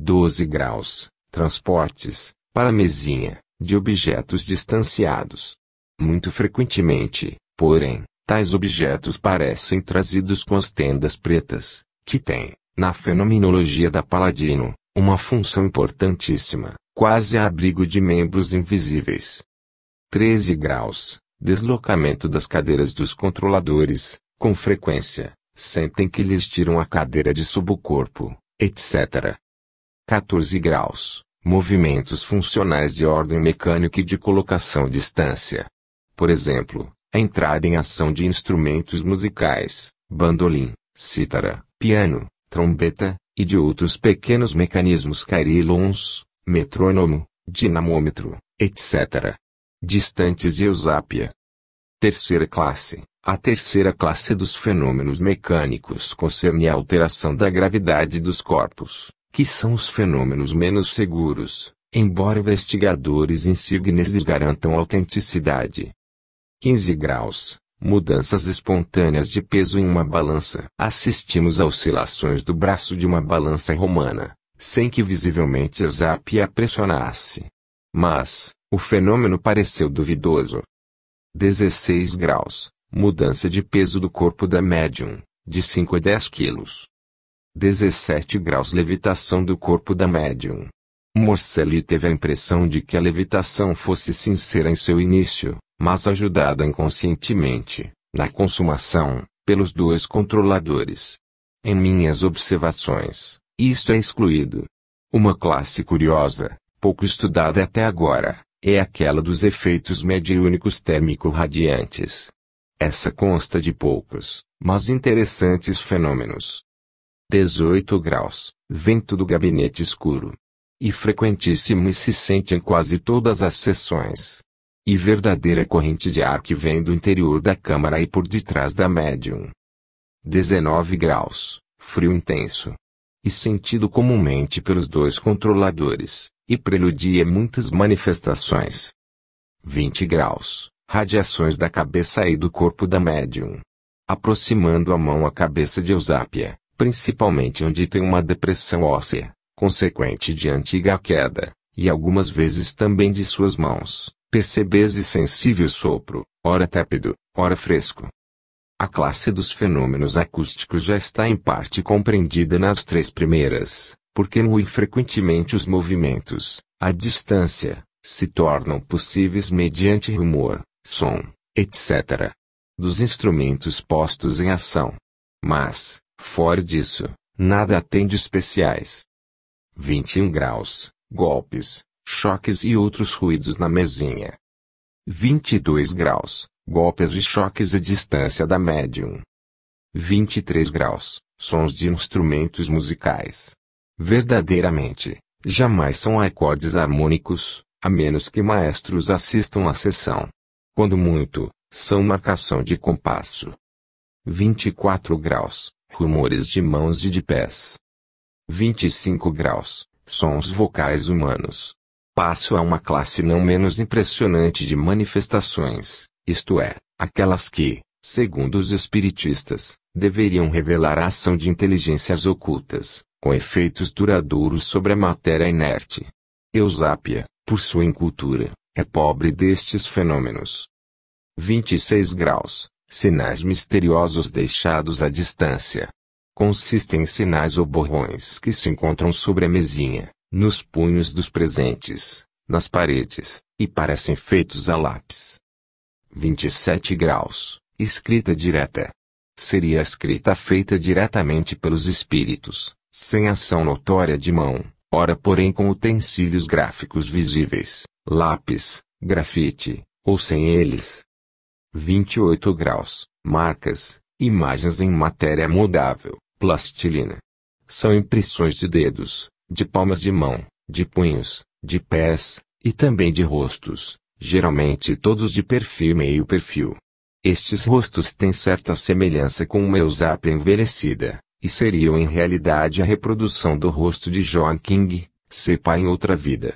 12 graus, transportes, para a mesinha, de objetos distanciados. Muito frequentemente, porém, tais objetos parecem trazidos com as tendas pretas, que têm, na fenomenologia da Palladino, uma função importantíssima, quase a abrigo de membros invisíveis. 13 graus, deslocamento das cadeiras dos controladores, com frequência, sentem que lhes tiram a cadeira de sob o corpo, etc. 14 graus, movimentos funcionais de ordem mecânica e de colocação distância. Por exemplo, a entrada em ação de instrumentos musicais, bandolim, cítara, piano, trombeta, e de outros pequenos mecanismos carillons, metrônomo, dinamômetro, etc. Distantes de Eusápia. Terceira classe. A terceira classe dos fenômenos mecânicos concerne a alteração da gravidade dos corpos, que são os fenômenos menos seguros, embora investigadores insígnes lhes garantam autenticidade. 15 graus. Mudanças espontâneas de peso em uma balança. Assistimos a oscilações do braço de uma balança romana, sem que visivelmente Eusápia a pressionasse. Mas, o fenômeno pareceu duvidoso. 16 graus. Mudança de peso do corpo da médium, de 5 a 10 quilos. 17 graus. Levitação do corpo da médium. Morcelli teve a impressão de que a levitação fosse sincera em seu início, mas ajudada inconscientemente, na consumação, pelos dois controladores. Em minhas observações, isto é excluído. Uma classe curiosa, pouco estudada até agora, é aquela dos efeitos mediúnicos térmico-radiantes. Essa consta de poucos, mas interessantes fenômenos. 18 graus, vento do gabinete escuro. E frequentíssimo e se sente em quase todas as sessões. E verdadeira corrente de ar que vem do interior da câmara e por detrás da médium. 19 graus, frio intenso. E sentido comumente pelos dois controladores, e preludia muitas manifestações. 20 graus, radiações da cabeça e do corpo da médium. Aproximando a mão à cabeça de Eusápia, principalmente onde tem uma depressão óssea, consequente de antiga queda, e algumas vezes também de suas mãos, percebes e sensível sopro, ora tépido, ora fresco. A classe dos fenômenos acústicos já está em parte compreendida nas três primeiras, porque muito frequentemente os movimentos, à distância, se tornam possíveis mediante rumor, som, etc. dos instrumentos postos em ação. Mas, fora disso, nada tem de especiais. 21 graus, golpes, choques e outros ruídos na mesinha. 22 graus, golpes e choques à distância da médium. 23 graus, sons de instrumentos musicais. Verdadeiramente, jamais são acordes harmônicos, a menos que maestros assistam à sessão. Quando muito, são marcação de compasso. 24 graus, rumores de mãos e de pés. 25 graus, sons vocais humanos. Passo a uma classe não menos impressionante de manifestações, isto é, aquelas que, segundo os espiritistas, deveriam revelar a ação de inteligências ocultas, com efeitos duradouros sobre a matéria inerte. Eusápia, por sua incultura, é pobre destes fenômenos. 26 graus, sinais misteriosos deixados à distância. Consistem em sinais ou borrões que se encontram sobre a mesinha, nos punhos dos presentes, nas paredes, e parecem feitos a lápis. 27 graus, escrita direta. Seria a escrita feita diretamente pelos espíritos, sem ação notória de mão, ora porém com utensílios gráficos visíveis, lápis, grafite, ou sem eles. 28 graus, marcas, imagens em matéria moldável, plastilina. São impressões de dedos, de palmas de mão, de punhos, de pés, e também de rostos, geralmente todos de perfil e meio perfil. Estes rostos têm certa semelhança com uma Eusápia envelhecida, e seriam em realidade a reprodução do rosto de John King, Sepa em outra vida.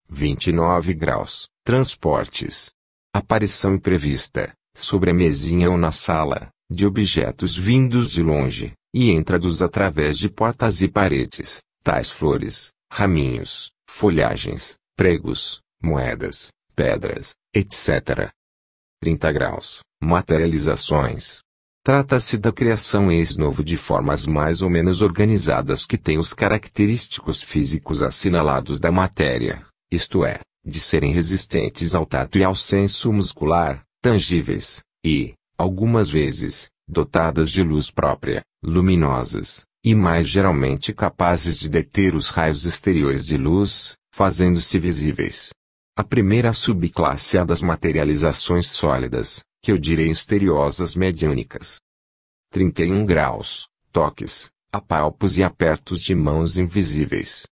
29 graus, transportes. Aparição imprevista, sobre a mesinha ou na sala, de objetos vindos de longe, e entrados através de portas e paredes, tais flores, raminhos, folhagens, pregos, moedas, pedras, etc. 30 graus, materializações. Trata-se da criação ex novo de formas mais ou menos organizadas que têm os característicos físicos assinalados da matéria, isto é, de serem resistentes ao tato e ao senso muscular, tangíveis, e, algumas vezes, dotadas de luz própria, luminosas, e mais geralmente capazes de deter os raios exteriores de luz, fazendo-se visíveis. A primeira subclasse é a das materializações sólidas, que eu direi misteriosas mediúnicas. 31 graus, toques, apalpos e apertos de mãos invisíveis.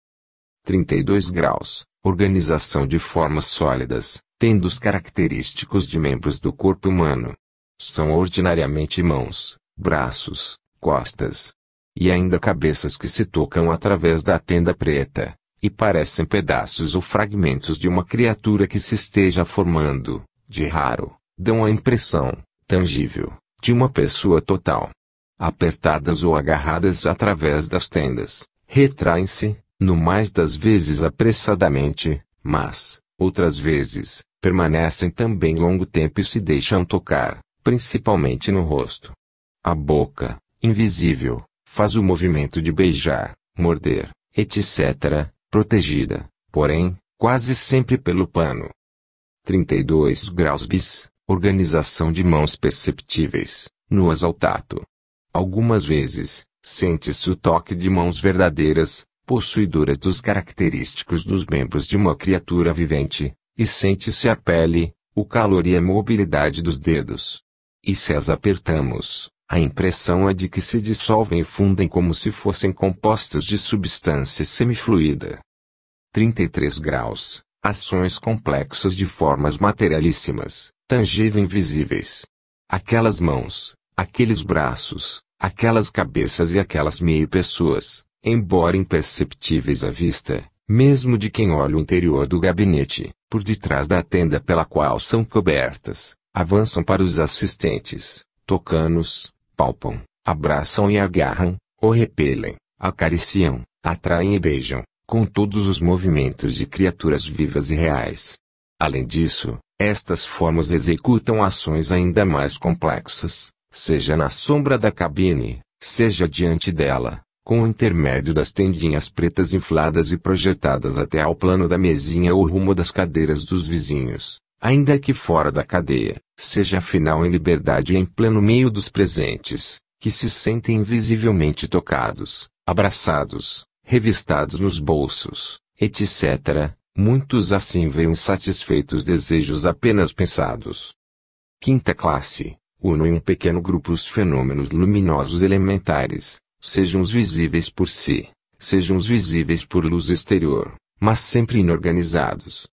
32 graus, organização de formas sólidas, tendo os característicos de membros do corpo humano. São ordinariamente mãos, braços, costas. E ainda cabeças que se tocam através da tenda preta, e parecem pedaços ou fragmentos de uma criatura que se esteja formando, de raro, dão a impressão, tangível, de uma pessoa total. Apertadas ou agarradas através das tendas, retraem-se, no mais das vezes apressadamente, mas, outras vezes, permanecem também longo tempo e se deixam tocar, principalmente no rosto. A boca, invisível, faz o movimento de beijar, morder, etc., protegida, porém, quase sempre pelo pano. 32 graus bis, organização de mãos perceptíveis, nuas ao tato. Algumas vezes, sente-se o toque de mãos verdadeiras, possuidoras dos característicos dos membros de uma criatura vivente, e sente-se a pele, o calor e a mobilidade dos dedos. E se as apertamos, a impressão é de que se dissolvem e fundem como se fossem compostas de substância semifluida. 33 graus, ações complexas de formas materialíssimas, tangíveis e invisíveis. Aquelas mãos, aqueles braços, aquelas cabeças e aquelas meio-pessoas, embora imperceptíveis à vista, mesmo de quem olha o interior do gabinete, por detrás da tenda pela qual são cobertas, avançam para os assistentes, tocando-os, palpam, abraçam e agarram, ou repelem, acariciam, atraem e beijam, com todos os movimentos de criaturas vivas e reais. Além disso, estas formas executam ações ainda mais complexas, seja na sombra da cabine, seja diante dela, com o intermédio das tendinhas pretas infladas e projetadas até ao plano da mesinha ou rumo das cadeiras dos vizinhos, ainda que fora da cadeia, seja afinal em liberdade e em pleno meio dos presentes, que se sentem invisivelmente tocados, abraçados, revistados nos bolsos, etc., muitos assim veem insatisfeitos desejos apenas pensados. Quinta classe, uno em um pequeno grupo os fenômenos luminosos elementares, sejam os visíveis por si, sejam os visíveis por luz exterior, mas sempre inorganizados.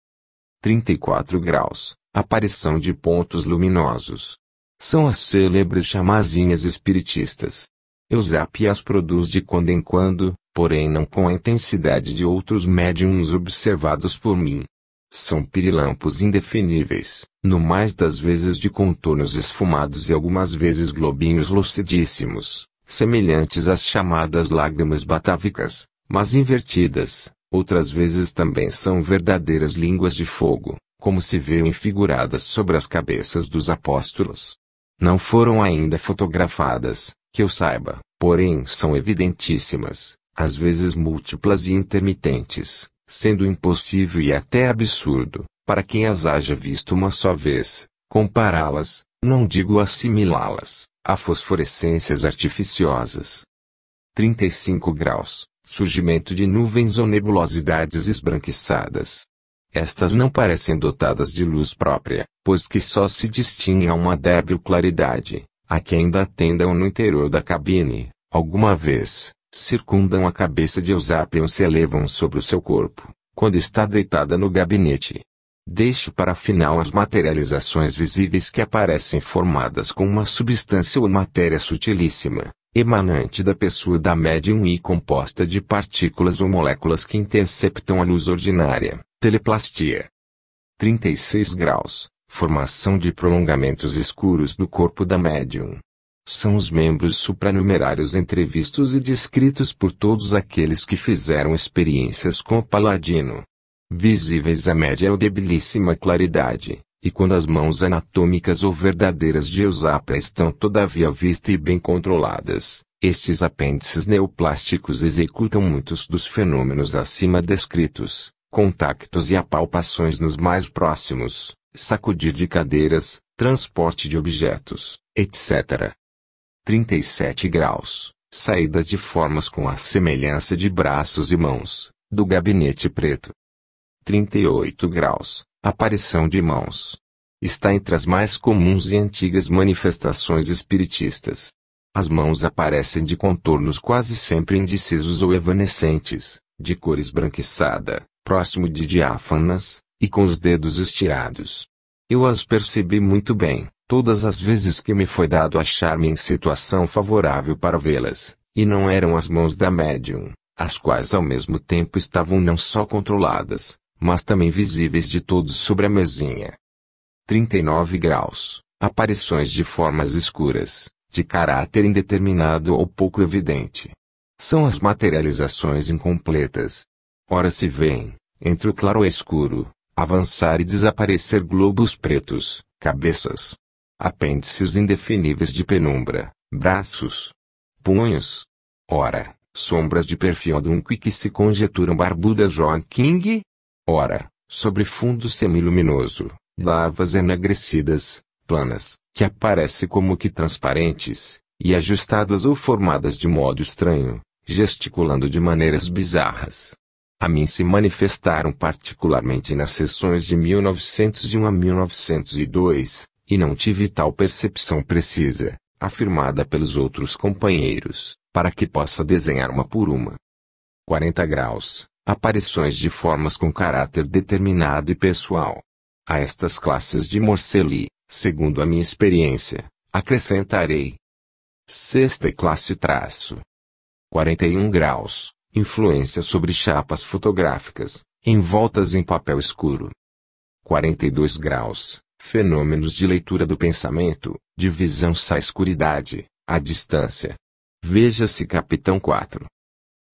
34 graus, aparição de pontos luminosos. São as célebres chamazinhas espiritistas. Eusápia as produz de quando em quando, porém não com a intensidade de outros médiums observados por mim. São pirilampos indefiníveis, no mais das vezes de contornos esfumados e algumas vezes globinhos lucidíssimos, semelhantes às chamadas lágrimas batávicas, mas invertidas. Outras vezes também são verdadeiras línguas de fogo, como se vê enfiguradas sobre as cabeças dos apóstolos. Não foram ainda fotografadas, que eu saiba, porém são evidentíssimas, às vezes múltiplas e intermitentes, sendo impossível e até absurdo, para quem as haja visto uma só vez, compará-las, não digo assimilá-las, a fosforescências artificiosas. 35 graus. Surgimento de nuvens ou nebulosidades esbranquiçadas. Estas não parecem dotadas de luz própria, pois que só se distinguem a uma débil claridade, a que ainda atendam no interior da cabine, alguma vez, circundam a cabeça de Eusápia ou se elevam sobre o seu corpo, quando está deitada no gabinete. Deixo para final as materializações visíveis que aparecem formadas com uma substância ou matéria sutilíssima, emanante da pessoa da médium e composta de partículas ou moléculas que interceptam a luz ordinária, teleplastia. 36 graus, formação de prolongamentos escuros do corpo da médium. São os membros supranumerários entrevistos e descritos por todos aqueles que fizeram experiências com o paladino. Visíveis à média ou debilíssima claridade, e quando as mãos anatômicas ou verdadeiras de Eusápia estão todavia à vista e bem controladas, estes apêndices neoplásticos executam muitos dos fenômenos acima descritos, contactos e apalpações nos mais próximos, sacudir de cadeiras, transporte de objetos, etc. 37 graus, saída de formas com a semelhança de braços e mãos, do gabinete preto. 38 graus, aparição de mãos. Está entre as mais comuns e antigas manifestações espiritistas. As mãos aparecem de contornos quase sempre indecisos ou evanescentes, de cor esbranquiçada, próximo de diáfanas, e com os dedos estirados. Eu as percebi muito bem, todas as vezes que me foi dado achar-me em situação favorável para vê-las, e não eram as mãos da médium, as quais ao mesmo tempo estavam não só controladas, mas também visíveis de todos sobre a mesinha. 39 graus, aparições de formas escuras, de caráter indeterminado ou pouco evidente. São as materializações incompletas. Ora se vêem, entre o claro e escuro, avançar e desaparecer globos pretos, cabeças, apêndices indefiníveis de penumbra, braços, punhos. Ora, sombras de perfil que se conjecturam barbudas John King. Ora, sobre fundo semiluminoso, larvas enegrecidas, planas, que aparecem como que transparentes, e ajustadas ou formadas de modo estranho, gesticulando de maneiras bizarras. A mim se manifestaram particularmente nas sessões de 1901 a 1902, e não tive tal percepção precisa, afirmada pelos outros companheiros, para que possa desenhar uma por uma. 40 graus, aparições de formas com caráter determinado e pessoal. A estas classes de Morcelli, segundo a minha experiência, acrescentarei. Sexta classe traço. 41 graus, influência sobre chapas fotográficas, envoltas em papel escuro. 42 graus, fenômenos de leitura do pensamento, de visão sa escuridade, à distância. Veja-se Capitão 4.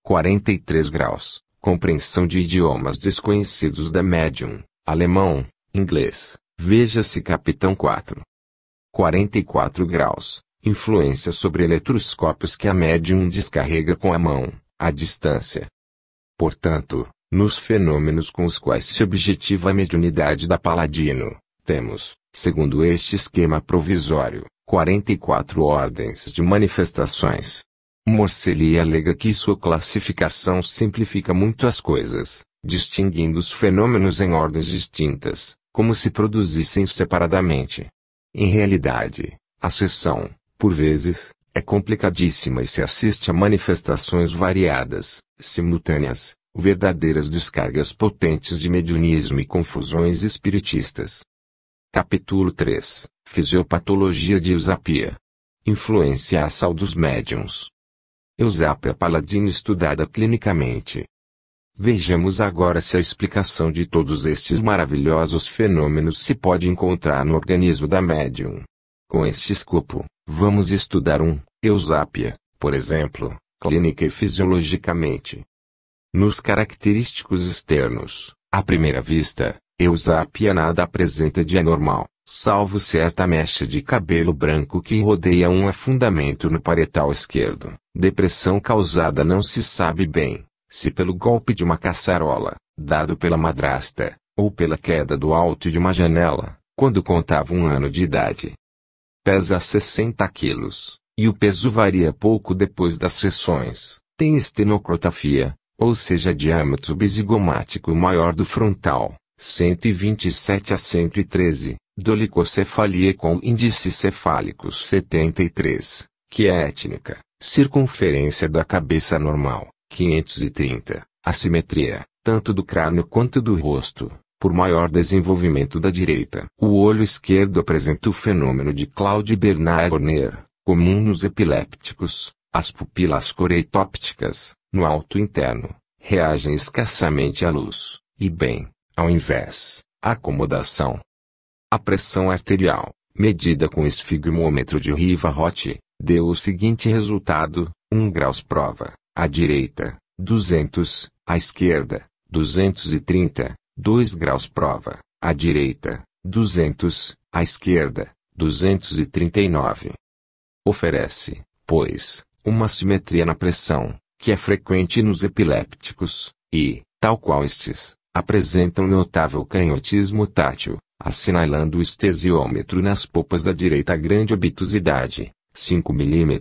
43 graus, compreensão de idiomas desconhecidos da médium, alemão, inglês. Veja-se Capitão 4. 44 graus, influência sobre eletroscópios que a médium descarrega com a mão, à distância. Portanto, nos fenômenos com os quais se objetiva a mediunidade da Paladino, temos, segundo este esquema provisório, 44 ordens de manifestações. Morcelli alega que sua classificação simplifica muito as coisas, distinguindo os fenômenos em ordens distintas, como se produzissem separadamente. Em realidade, a seção, por vezes, é complicadíssima e se assiste a manifestações variadas, simultâneas, verdadeiras descargas potentes de mediunismo e confusões espiritistas. Capítulo 3. Fisiopatologia de Eusápia. Influência assal dos médiuns. Eusápia Paladino estudada clinicamente. Vejamos agora se a explicação de todos estes maravilhosos fenômenos se pode encontrar no organismo da médium. Com este escopo, vamos estudar Eusápia, por exemplo, clínica e fisiologicamente. Nos característicos externos, à primeira vista, Eusápia nada apresenta de anormal, salvo certa mecha de cabelo branco que rodeia um afundamento no parietal esquerdo, depressão causada não se sabe bem, se pelo golpe de uma caçarola, dado pela madrasta, ou pela queda do alto de uma janela, quando contava 1 ano de idade. Pesa 60 quilos, e o peso varia pouco depois das sessões. Tem estenocrotafia, ou seja diâmetro bisigomático maior do frontal, 127 a 113, dolicocefalia com índice cefálicos 73, que é étnica, circunferência da cabeça normal, 530, assimetria, tanto do crânio quanto do rosto, por maior desenvolvimento da direita. O olho esquerdo apresenta o fenômeno de Claude Bernard Horner, comum nos epilépticos. As pupilas coreitópticas, no alto interno, reagem escassamente à luz, e bem, ao invés, à acomodação. A pressão arterial, medida com esfigmômetro de Riva-Roth, Deu o seguinte resultado: 1 graus prova, à direita, 200, à esquerda, 230, 2 graus prova, à direita, 200, à esquerda, 239. Oferece, pois, uma simetria na pressão, que é frequente nos epilépticos, e, tal qual estes, apresenta um notável canhotismo tátil, assinalando o estesiômetro nas polpas da direita grande obtusidade, 5 mm,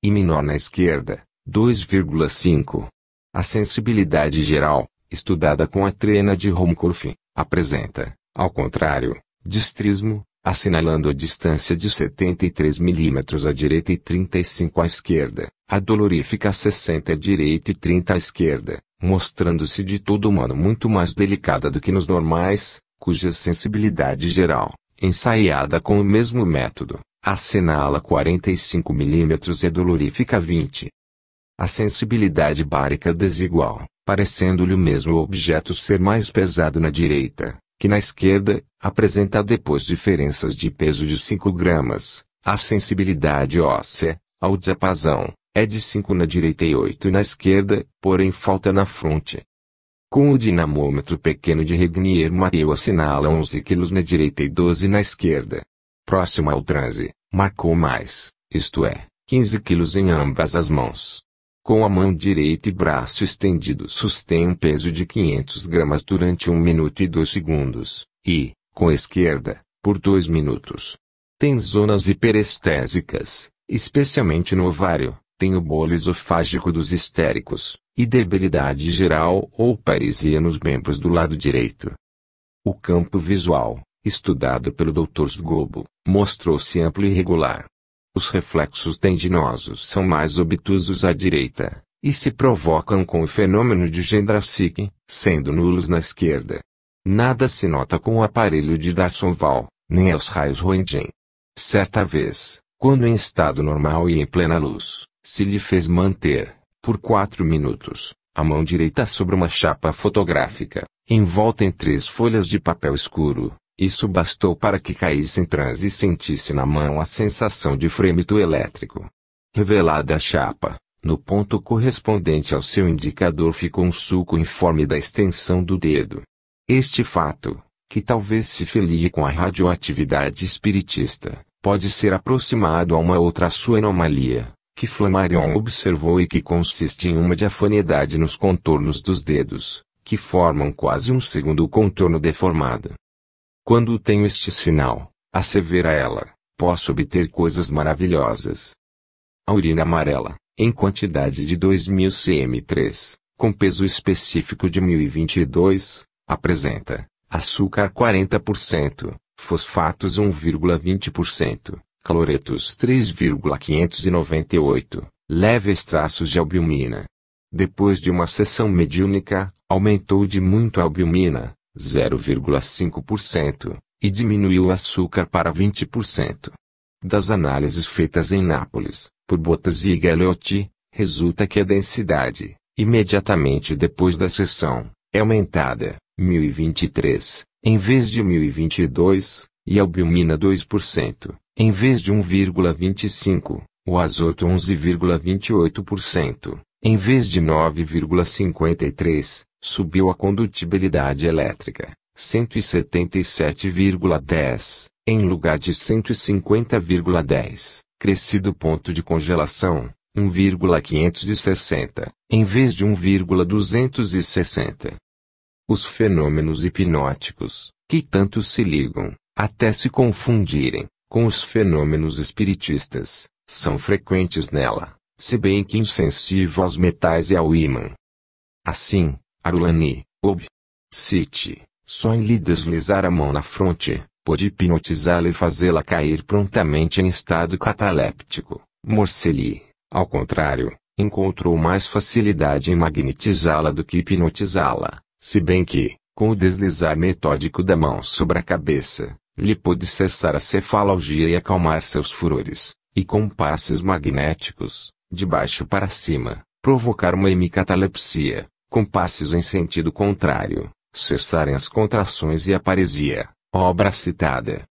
e menor na esquerda, 2,5. A sensibilidade geral, estudada com a trena de Ruhmkorff, apresenta, ao contrário, distrismo, assinalando a distância de 73 mm à direita e 35 à esquerda, a dolorífica 60 à direita e 30 à esquerda, mostrando-se de todo modo muito mais delicada do que nos normais, cuja sensibilidade geral, ensaiada com o mesmo método, assinala 45 mm e a dolorífica 20. A sensibilidade bárica desigual, parecendo-lhe o mesmo objeto ser mais pesado na direita que na esquerda, apresenta depois diferenças de peso de 5 gramas. A sensibilidade óssea, ao diapasão, é de 5 na direita e 8 na esquerda, porém falta na fronte. Com o dinamômetro pequeno de Regnier-Mathieu assinala 11 kg na direita e 12 na esquerda. Próximo ao transe, marcou mais, isto é, 15 kg em ambas as mãos. Com a mão direita e braço estendido sustém um peso de 500 gramas durante 1 minuto e 2 segundos, e, com a esquerda, por 2 minutos. Tem zonas hiperestésicas, especialmente no ovário, tem o bolo esofágico dos histéricos, e debilidade geral ou paresia nos membros do lado direito. O campo visual, estudado pelo Dr. Sgobo, mostrou-se amplo e regular. Os reflexos tendinosos são mais obtusos à direita, e se provocam com o fenômeno de Gendrasik, sendo nulos na esquerda. Nada se nota com o aparelho de Darsonval, nem aos raios Röntgen. Certa vez, quando em estado normal e em plena luz, se lhe fez manter, por 4 minutos, a mão direita sobre uma chapa fotográfica, envolta em 3 folhas de papel escuro. Isso bastou para que caísse em transe e sentisse na mão a sensação de frêmito elétrico. Revelada a chapa, no ponto correspondente ao seu indicador ficou um sulco informe da extensão do dedo. Este fato, que talvez se filie com a radioatividade espiritista, pode ser aproximado a uma outra sua anomalia, que Flammarion observou e que consiste em uma diafaneidade nos contornos dos dedos, que formam quase um segundo contorno deformado. Quando tenho este sinal, assevera ela, posso obter coisas maravilhosas. A urina amarela, em quantidade de 2000 cm3, com peso específico de 1022, apresenta açúcar 40%, fosfatos 1,20%, cloretos 3,598, leves traços de albumina. Depois de uma sessão mediúnica, aumentou de muito a albumina, 0,5%, e diminuiu o açúcar para 20%. Das análises feitas em Nápoles, por Bottazzi e Galeotti, resulta que a densidade, imediatamente depois da sessão, é aumentada, 1023, em vez de 1022, e a albumina 2%, em vez de 1,25, o azoto 11,28%, em vez de 9,53, subiu a condutibilidade elétrica, 177,10, em lugar de 150,10, crescido ponto de congelação, 1,560, em vez de 1,260. Os fenômenos hipnóticos, que tanto se ligam, até se confundirem, com os fenômenos espiritistas, são frequentes nela, se bem que insensível aos metais e ao ímã. Assim, Arulani, City, só em lhe deslizar a mão na fronte, pôde hipnotizá-la e fazê-la cair prontamente em estado cataléptico. Morcelli, ao contrário, encontrou mais facilidade em magnetizá-la do que hipnotizá-la, se bem que, com o deslizar metódico da mão sobre a cabeça, lhe pôde cessar a cefalgia e acalmar seus furores, e com passes magnéticos, de baixo para cima, provocar uma hemicatalepsia. Com passes em sentido contrário, cessarem as contrações e a paresia, obra citada.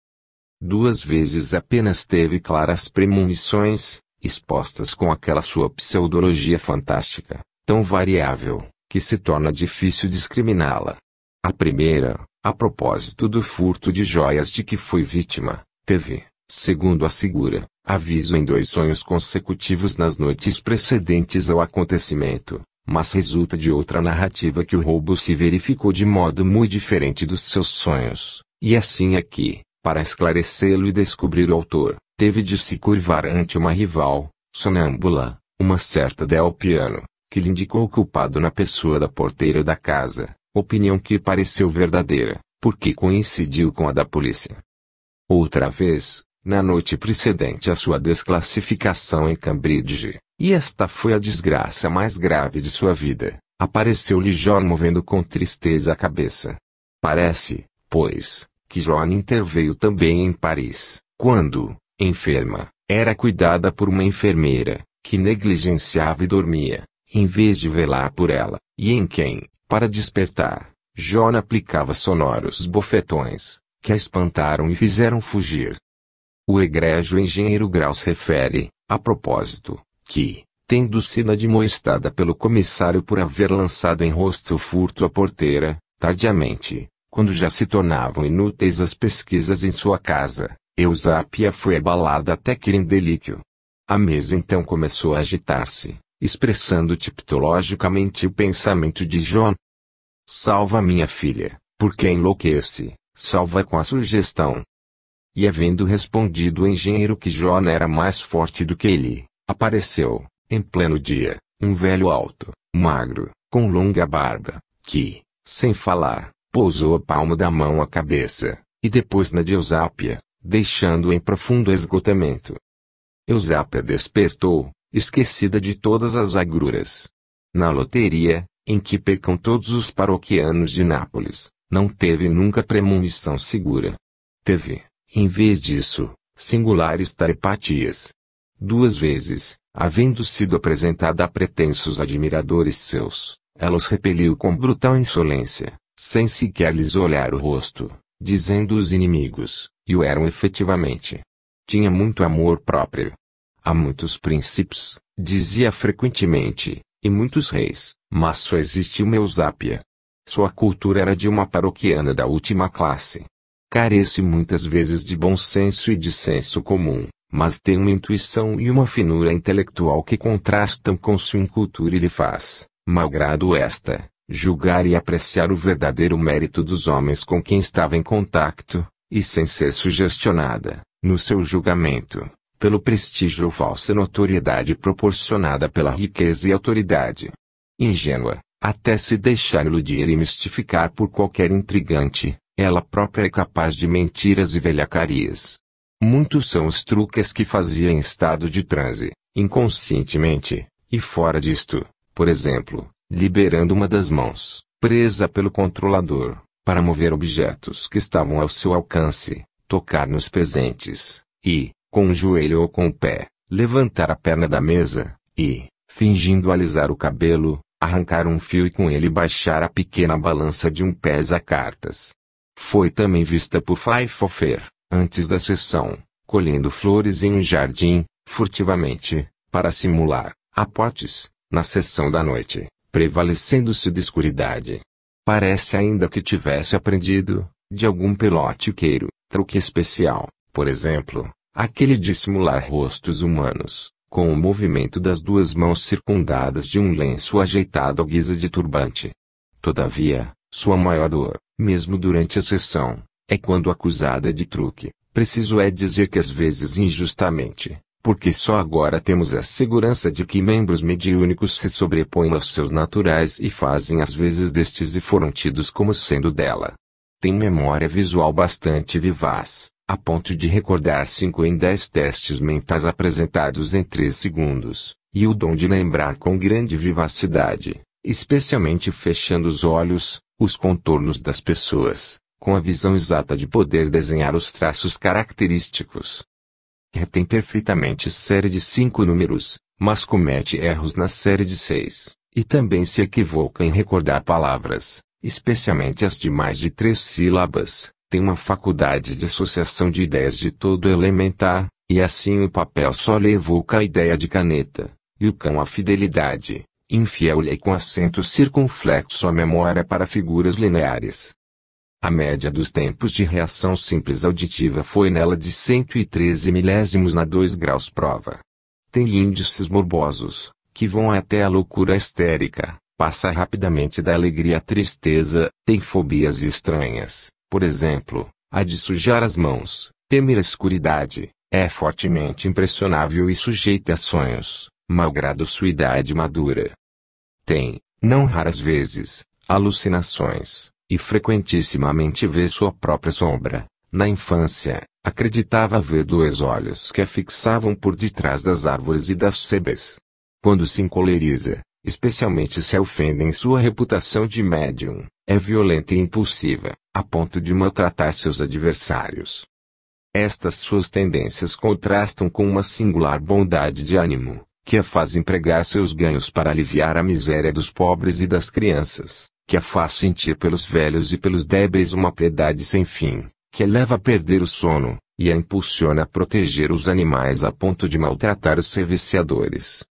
2 vezes apenas teve claras premonições, expostas com aquela sua pseudologia fantástica, tão variável, que se torna difícil discriminá-la. A primeira, a propósito do furto de joias de que foi vítima, teve, segundo assegura, aviso em 2 sonhos consecutivos nas noites precedentes ao acontecimento, mas resulta de outra narrativa que o roubo se verificou de modo muito diferente dos seus sonhos, e assim aqui, para esclarecê-lo e descobrir o autor, teve de se curvar ante uma rival, sonâmbula, uma certa Del Piano, que lhe indicou o culpado na pessoa da porteira da casa, opinião que pareceu verdadeira, porque coincidiu com a da polícia. Outra vez, na noite precedente à sua desclassificação em Cambridge, e esta foi a desgraça mais grave de sua vida, apareceu-lhe John movendo com tristeza a cabeça. Parece, pois, que John interveio também em Paris, quando, enferma, era cuidada por uma enfermeira, que negligenciava e dormia, em vez de velar por ela, e em quem, para despertar, John aplicava sonoros bofetões, que a espantaram e fizeram fugir. O egrégio engenheiro Graus refere, a propósito, que, tendo sido admoestada pelo comissário por haver lançado em rosto o furto à porteira, tardiamente, quando já se tornavam inúteis as pesquisas em sua casa, Eusápia foi abalada até que em delíquio. A mesa então começou a agitar-se, expressando tipologicamente o pensamento de John. Salva minha filha, porque enlouquece, salva com a sugestão. E havendo respondido o engenheiro que John era mais forte do que ele, apareceu, em pleno dia, um velho alto, magro, com longa barba, que, sem falar, pousou a palma da mão à cabeça, e depois na de Eusápia, deixando-o em profundo esgotamento. Eusápia despertou, esquecida de todas as agruras. Na loteria, em que pecam todos os paroquianos de Nápoles, não teve nunca premonição segura. Teve, em vez disso, singulares telepatias. 2 vezes, havendo sido apresentada a pretensos admiradores seus, ela os repeliu com brutal insolência, sem sequer lhes olhar o rosto, dizendo os inimigos, e o eram efetivamente. Tinha muito amor próprio. Há muitos príncipes, dizia frequentemente, e muitos reis, mas só existe uma Eusápia. Sua cultura era de uma paroquiana da última classe. Carece muitas vezes de bom senso e de senso comum, mas tem uma intuição e uma finura intelectual que contrastam com sua incultura e lhe faz, malgrado esta, julgar e apreciar o verdadeiro mérito dos homens com quem estava em contacto, e sem ser sugestionada, no seu julgamento, pelo prestígio ou falsa notoriedade proporcionada pela riqueza e autoridade. Ingênua, até se deixar iludir e mistificar por qualquer intrigante, ela própria é capaz de mentiras e velhacarias. Muitos são os truques que fazia em estado de transe, inconscientemente, e fora disto, por exemplo, liberando uma das mãos, presa pelo controlador, para mover objetos que estavam ao seu alcance, tocar nos presentes, e, com o joelho ou com o pé, levantar a perna da mesa, e, fingindo alisar o cabelo, arrancar um fio e com ele baixar a pequena balança de um pesa-cartas. Foi também vista por Pfeiffer, antes da sessão, colhendo flores em um jardim, furtivamente, para simular, aportes, na sessão da noite, prevalecendo-se de escuridade. Parece ainda que tivesse aprendido, de algum pelotiqueiro, truque especial, por exemplo, aquele de simular rostos humanos, com o movimento das 2 mãos circundadas de um lenço ajeitado à guisa de turbante. Todavia, sua maior dor, mesmo durante a sessão, é quando acusada de truque. Preciso é dizer que às vezes injustamente, porque só agora temos a segurança de que membros mediúnicos se sobrepõem aos seus naturais e fazem às vezes destes e foram tidos como sendo dela. Tem memória visual bastante vivaz, a ponto de recordar 5 em 10 testes mentais apresentados em 3 segundos, e o dom de lembrar com grande vivacidade, especialmente fechando os olhos, os contornos das pessoas, com a visão exata de poder desenhar os traços característicos. Retém perfeitamente série de 5 números, mas comete erros na série de 6, e também se equivoca em recordar palavras, especialmente as de mais de 3 sílabas, tem uma faculdade de associação de ideias de todo elementar, E assim o papel só lhe evoca a ideia de caneta, e o cão a fidelidade, infiel-lhe com acento circunflexo a memória para figuras lineares. A média dos tempos de reação simples auditiva foi nela de 113 milésimos na 2 graus prova. Tem índices morbosos, que vão até a loucura histérica, passa rapidamente da alegria à tristeza, tem fobias estranhas, por exemplo, a de sujar as mãos, temer a escuridade, é fortemente impressionável e sujeita a sonhos, malgrado sua idade madura. Tem, não raras vezes, alucinações, e frequentissimamente vê sua própria sombra. Na infância, acreditava ver 2 olhos que a fixavam por detrás das árvores e das sebes. Quando se encoleriza, especialmente se ofendem sua reputação de médium, é violenta e impulsiva, a ponto de maltratar seus adversários. Estas suas tendências contrastam com uma singular bondade de ânimo, que a faz empregar seus ganhos para aliviar a miséria dos pobres e das crianças, que a faz sentir pelos velhos e pelos débeis uma piedade sem fim, que a leva a perder o sono, e a impulsiona a proteger os animais a ponto de maltratar os serviciadores.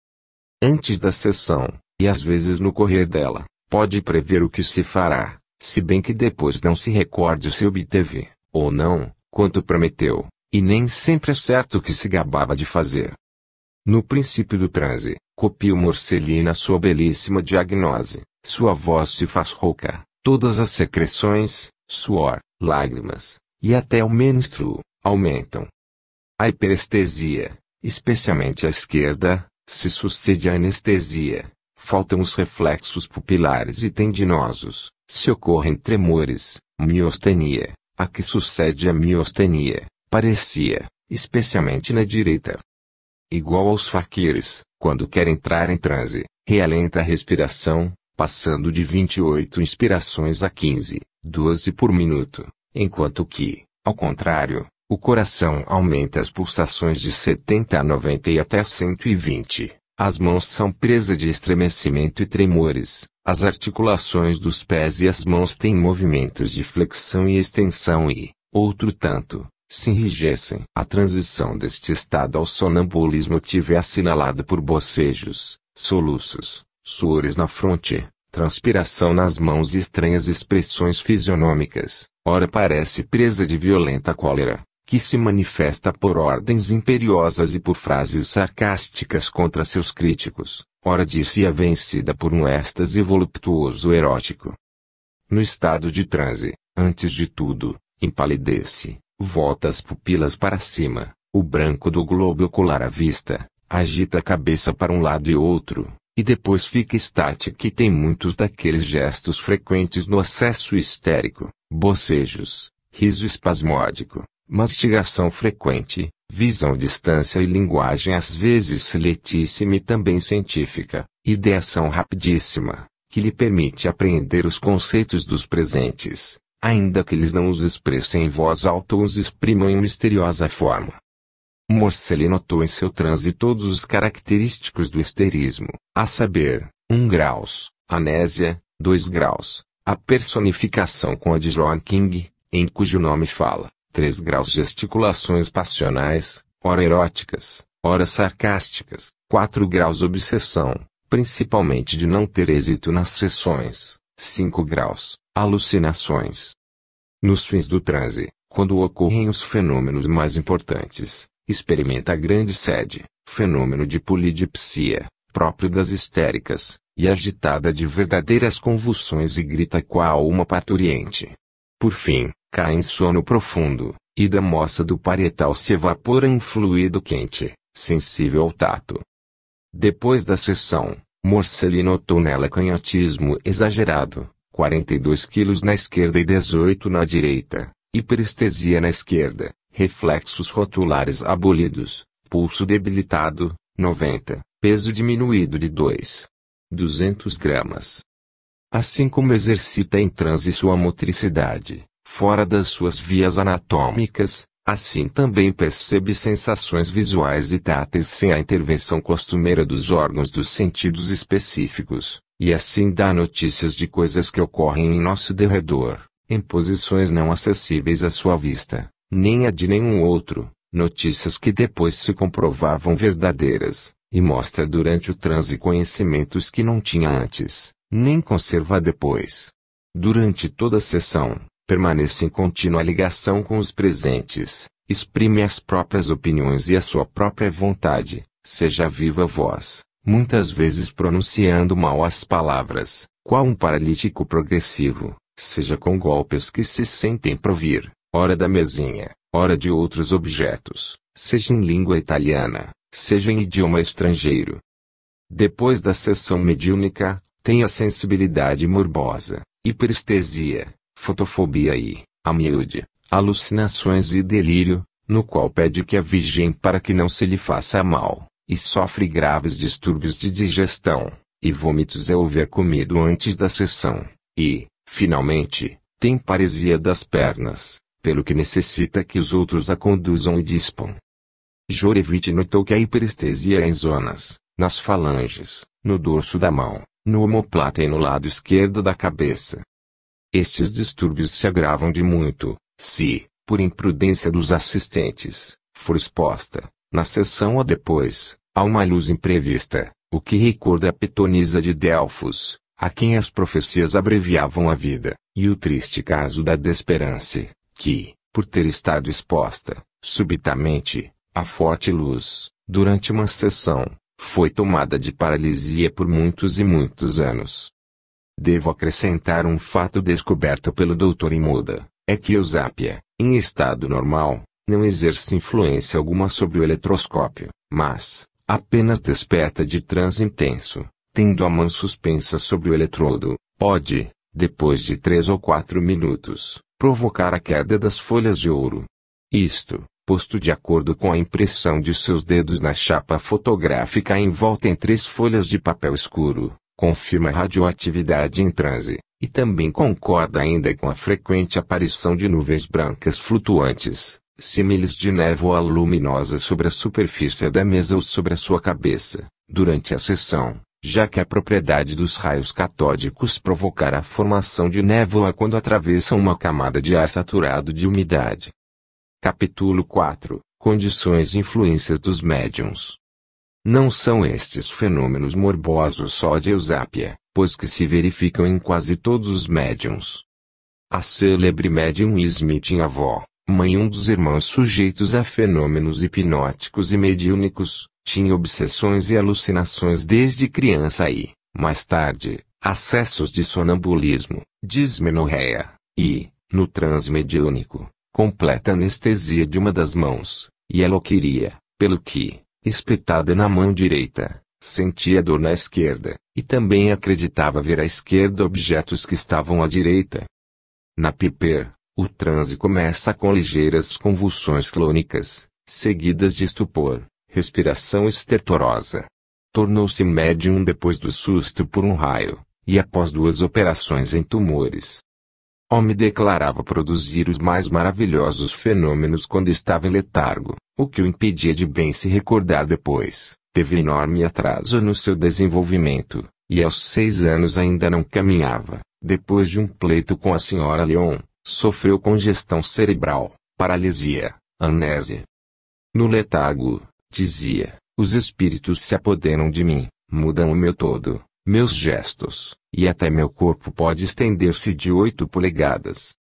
Antes da sessão, e às vezes no correr dela, pode prever o que se fará, se bem que depois não se recorde se obteve, ou não, quanto prometeu, e nem sempre é certo o que se gabava de fazer. No princípio do transe, copia o Morcellino sua belíssima diagnose, sua voz se faz rouca, todas as secreções, suor, lágrimas, e até o menstruo, aumentam. A hiperestesia, especialmente à esquerda, se sucede à anestesia, faltam os reflexos pupilares e tendinosos, se ocorrem tremores, miostenia, a que sucede a miostenia, parecia, especialmente na direita. Igual aos faquires, quando quer entrar em transe, realenta a respiração, passando de 28 inspirações a 15, 12 por minuto, enquanto que, ao contrário, o coração aumenta as pulsações de 70 a 90 e até 120, as mãos são presa de estremecimento e tremores, as articulações dos pés e as mãos têm movimentos de flexão e extensão e, outro tanto, se enrijecem. A transição deste estado ao sonambulismo é assinalada por bocejos, soluços, suores na fronte, transpiração nas mãos e estranhas expressões fisionômicas. Ora parece presa de violenta cólera, que se manifesta por ordens imperiosas e por frases sarcásticas contra seus críticos. Ora diz-se-a vencida por um êxtase voluptuoso erótico. No estado de transe, antes de tudo, empalidece, volta as pupilas para cima, o branco do globo ocular à vista, agita a cabeça para um lado e outro, e depois fica estática e tem muitos daqueles gestos frequentes no acesso histérico, bocejos, riso espasmódico, mastigação frequente, visão distância e linguagem às vezes siletíssima e também científica, ideação rapidíssima, que lhe permite apreender os conceitos dos presentes, ainda que eles não os expressem em voz alta ou os exprimam em misteriosa forma. Morcellino notou em seu transe todos os característicos do histerismo, a saber, 1 graus, anésia, 2 graus, a personificação com a de John King, em cujo nome fala, 3 graus gesticulações passionais, ora eróticas, ora sarcásticas, 4 graus obsessão, principalmente de não ter êxito nas sessões, 5 graus, alucinações. Nos fins do transe, quando ocorrem os fenômenos mais importantes, experimenta a grande sede, fenômeno de polidipsia, próprio das histéricas, e agitada de verdadeiras convulsões e grita qual uma parturiente. Por fim, cai em sono profundo, e da moça do parietal se evapora um fluido quente, sensível ao tato. Depois da sessão, Morcellino notou nela canhotismo exagerado, 42 quilos na esquerda e 18 na direita, hiperestesia na esquerda, reflexos rotulares abolidos, pulso debilitado, 90, peso diminuído de 200 gramas. Assim como exercita em transe sua motricidade, fora das suas vias anatômicas, assim também percebe sensações visuais e táteis sem a intervenção costumeira dos órgãos dos sentidos específicos, e assim dá notícias de coisas que ocorrem em nosso derredor, em posições não acessíveis à sua vista, nem a de nenhum outro, notícias que depois se comprovavam verdadeiras, e mostra durante o transe conhecimentos que não tinha antes, nem conserva depois. Durante toda a sessão, permanece em contínua ligação com os presentes, exprime as próprias opiniões e a sua própria vontade, seja viva voz, muitas vezes pronunciando mal as palavras, qual um paralítico progressivo, seja com golpes que se sentem provir, ora da mesinha, ora de outros objetos, seja em língua italiana, seja em idioma estrangeiro. Depois da sessão mediúnica, tem a sensibilidade morbosa, hiperestesia, fotofobia e, a miúde, alucinações e delírio, no qual pede que a vigiem para que não se lhe faça mal, e sofre graves distúrbios de digestão, e vômitos ao ver comido antes da sessão, e, finalmente, tem paresia das pernas, pelo que necessita que os outros a conduzam e dispam. Jorevich notou que a hiperestesia é em zonas, nas falanges, no dorso da mão, no omoplata e no lado esquerdo da cabeça. Estes distúrbios se agravam de muito, se, por imprudência dos assistentes, for exposta, na sessão ou depois, a uma luz imprevista, o que recorda a pitonisa de Delfos, a quem as profecias abreviavam a vida, e o triste caso da Desperance, que, por ter estado exposta, subitamente, a forte luz, durante uma sessão, foi tomada de paralisia por muitos e muitos anos. Devo acrescentar um fato descoberto pelo Dr. Imoda, é que Eusápia, em estado normal, não exerce influência alguma sobre o eletroscópio, mas, apenas desperta de transe intenso, tendo a mão suspensa sobre o eletrodo, pode, depois de 3 ou 4 minutos, provocar a queda das folhas de ouro. Isto, posto de acordo com a impressão de seus dedos na chapa fotográfica envolta em 3 folhas de papel escuro, confirma a radioatividade em transe, e também concorda ainda com a frequente aparição de nuvens brancas flutuantes, símiles de névoa luminosa sobre a superfície da mesa ou sobre a sua cabeça, durante a sessão, já que a propriedade dos raios catódicos provocar a formação de névoa quando atravessam uma camada de ar saturado de umidade. Capítulo 4 – Condições e influências dos médiuns. Não são estes fenômenos morbosos só de Eusápia, pois que se verificam em quase todos os médiuns. A célebre médium Smith tinha avó, mãe e um dos irmãos sujeitos a fenômenos hipnóticos e mediúnicos, tinha obsessões e alucinações desde criança e, mais tarde, acessos de sonambulismo, dismenorreia, e, no transe mediúnico, completa anestesia de uma das mãos, e ela o queria, pelo que, espetada na mão direita, sentia dor na esquerda, e também acreditava ver à esquerda objetos que estavam à direita. Na Piper, o transe começa com ligeiras convulsões clônicas, seguidas de estupor, respiração estertorosa. Tornou-se médium depois do susto por um raio, e após 2 operações em tumores. Homem declarava produzir os mais maravilhosos fenômenos quando estava em letargo, o que o impedia de bem se recordar depois. Teve enorme atraso no seu desenvolvimento, e aos 6 anos ainda não caminhava. Depois de um pleito com a senhora Leon, sofreu congestão cerebral, paralisia, amnésia. No letargo, dizia, os espíritos se apoderam de mim, mudam o meu todo, meus gestos, e até meu corpo pode estender-se de 8 polegadas.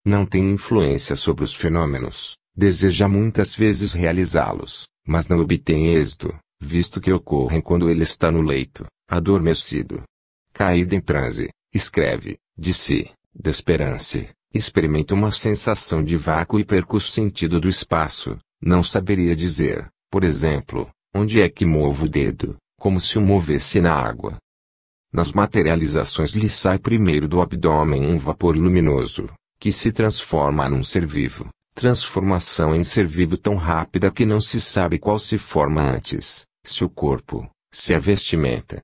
Não tem influência sobre os fenômenos, deseja muitas vezes realizá-los, mas não obtém êxito, visto que ocorrem quando ele está no leito, adormecido. Caído em transe, escreve, de si, Desperance, experimenta uma sensação de vácuo e perco o sentido do espaço, não saberia dizer, por exemplo, onde é que movo o dedo, como se o movesse na água. Nas materializações lhe sai primeiro do abdômen um vapor luminoso, que se transforma num ser vivo, transformação em ser vivo tão rápida que não se sabe qual se forma antes, se o corpo, se a vestimenta.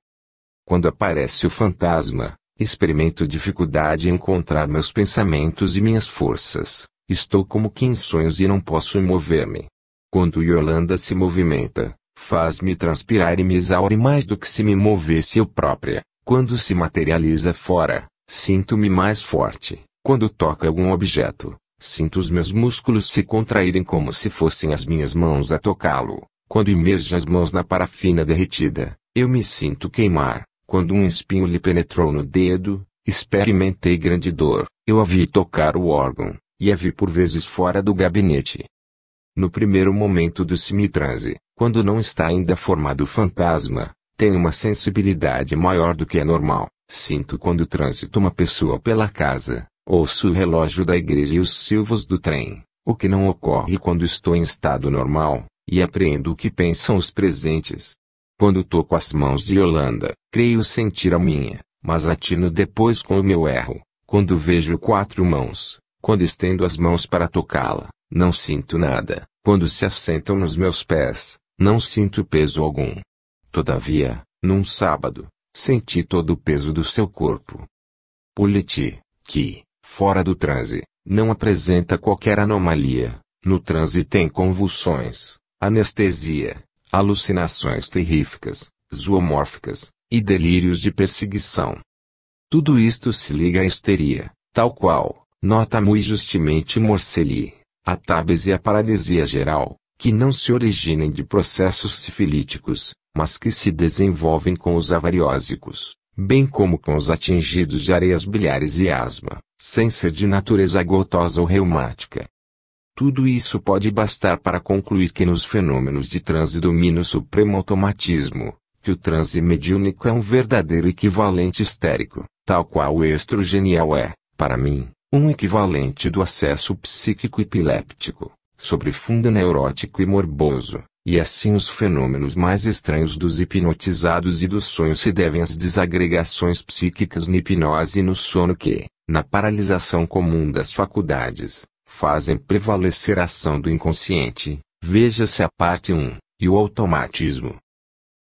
Quando aparece o fantasma, experimento dificuldade em encontrar meus pensamentos e minhas forças, estou como que em sonhos e não posso mover-me. Quando Yolanda se movimenta, faz-me transpirar e me exaure mais do que se me movesse eu própria. Quando se materializa fora, sinto-me mais forte. Quando toca algum objeto, sinto os meus músculos se contraírem como se fossem as minhas mãos a tocá-lo. Quando imerge as mãos na parafina derretida, eu me sinto queimar. Quando um espinho lhe penetrou no dedo, experimentei grande dor. Eu a vi tocar o órgão, e a vi por vezes fora do gabinete. No primeiro momento do semitranse, quando não está ainda formado o fantasma, tenho uma sensibilidade maior do que é normal. Sinto quando transito uma pessoa pela casa, ouço o relógio da igreja e os silvos do trem, o que não ocorre quando estou em estado normal, e apreendo o que pensam os presentes. Quando toco as mãos de Yolanda, creio sentir a minha, mas atino depois com o meu erro. Quando vejo 4 mãos, quando estendo as mãos para tocá-la, não sinto nada. Quando se assentam nos meus pés, não sinto peso algum. Todavia, num sábado, senti todo o peso do seu corpo. Politi, que, fora do transe, não apresenta qualquer anomalia, no transe tem convulsões, anestesia, alucinações terríficas, zoomórficas, e delírios de perseguição. Tudo isto se liga à histeria, tal qual, nota muito justamente Morcelli, a tabes e a paralisia geral, que não se originem de processos sifilíticos, mas que se desenvolvem com os avariósicos, bem como com os atingidos de areias biliares e asma, sem ser de natureza gotosa ou reumática. Tudo isso pode bastar para concluir que nos fenômenos de transe domina o supremo automatismo, que o transe mediúnico é um verdadeiro equivalente histérico, tal qual o êxtaro genial é, para mim, um equivalente do acesso psíquico epiléptico, sobre fundo neurótico e morboso, e assim os fenômenos mais estranhos dos hipnotizados e dos sonhos se devem às desagregações psíquicas na hipnose e no sono que, na paralisação comum das faculdades, fazem prevalecer a ação do inconsciente, veja-se a parte 1, e o automatismo.